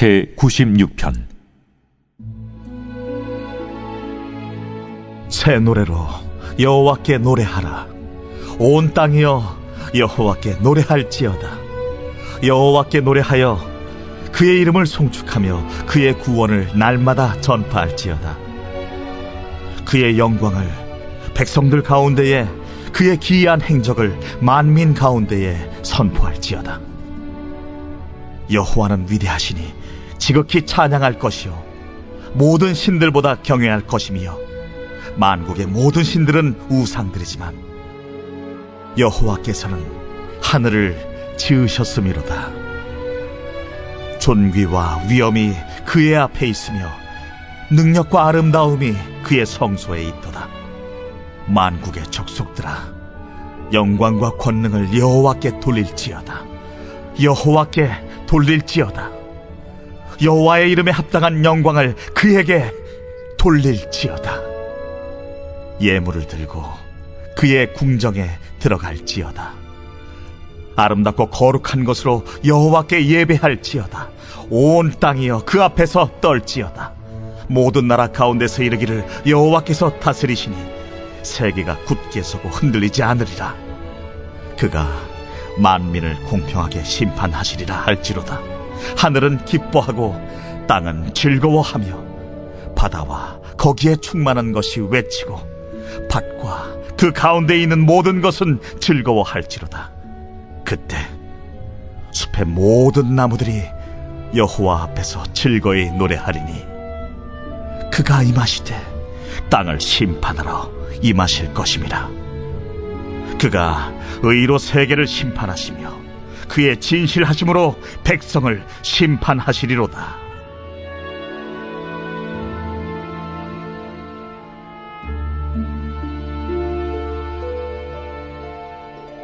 Speaker 3: 제96편. 새 노래로 여호와께 노래하라. 온 땅이여 여호와께 노래할지어다. 여호와께 노래하여 그의 이름을 송축하며 그의 구원을 날마다 전파할지어다. 그의 영광을 백성들 가운데에, 그의 기이한 행적을 만민 가운데에 선포할지어다. 여호와는 위대하시니 지극히 찬양할 것이요, 모든 신들보다 경외할 것이며, 만국의 모든 신들은 우상들이지만 여호와께서는 하늘을 지으셨음이로다. 존귀와 위엄이 그의 앞에 있으며 능력과 아름다움이 그의 성소에 있도다. 만국의 족속들아, 영광과 권능을 여호와께 돌릴지어다. 여호와께 돌릴지어다. 여호와의 이름에 합당한 영광을 그에게 돌릴지어다. 예물을 들고 그의 궁정에 들어갈지어다. 아름답고 거룩한 것으로 여호와께 예배할지어다. 온 땅이여 그 앞에서 떨지어다. 모든 나라 가운데서 이르기를 여호와께서 다스리시니 세계가 굳게 서고 흔들리지 않으리라. 그가 만민을 공평하게 심판하시리라 할지로다. 하늘은 기뻐하고 땅은 즐거워하며 바다와 거기에 충만한 것이 외치고 밭과 그 가운데 있는 모든 것은 즐거워할지로다. 그때 숲의 모든 나무들이 여호와 앞에서 즐거이 노래하리니 그가 임하시되 땅을 심판하러 임하실 것임이라. 그가 의로 세계를 심판하시며 그의 진실하심으로 백성을 심판하시리로다.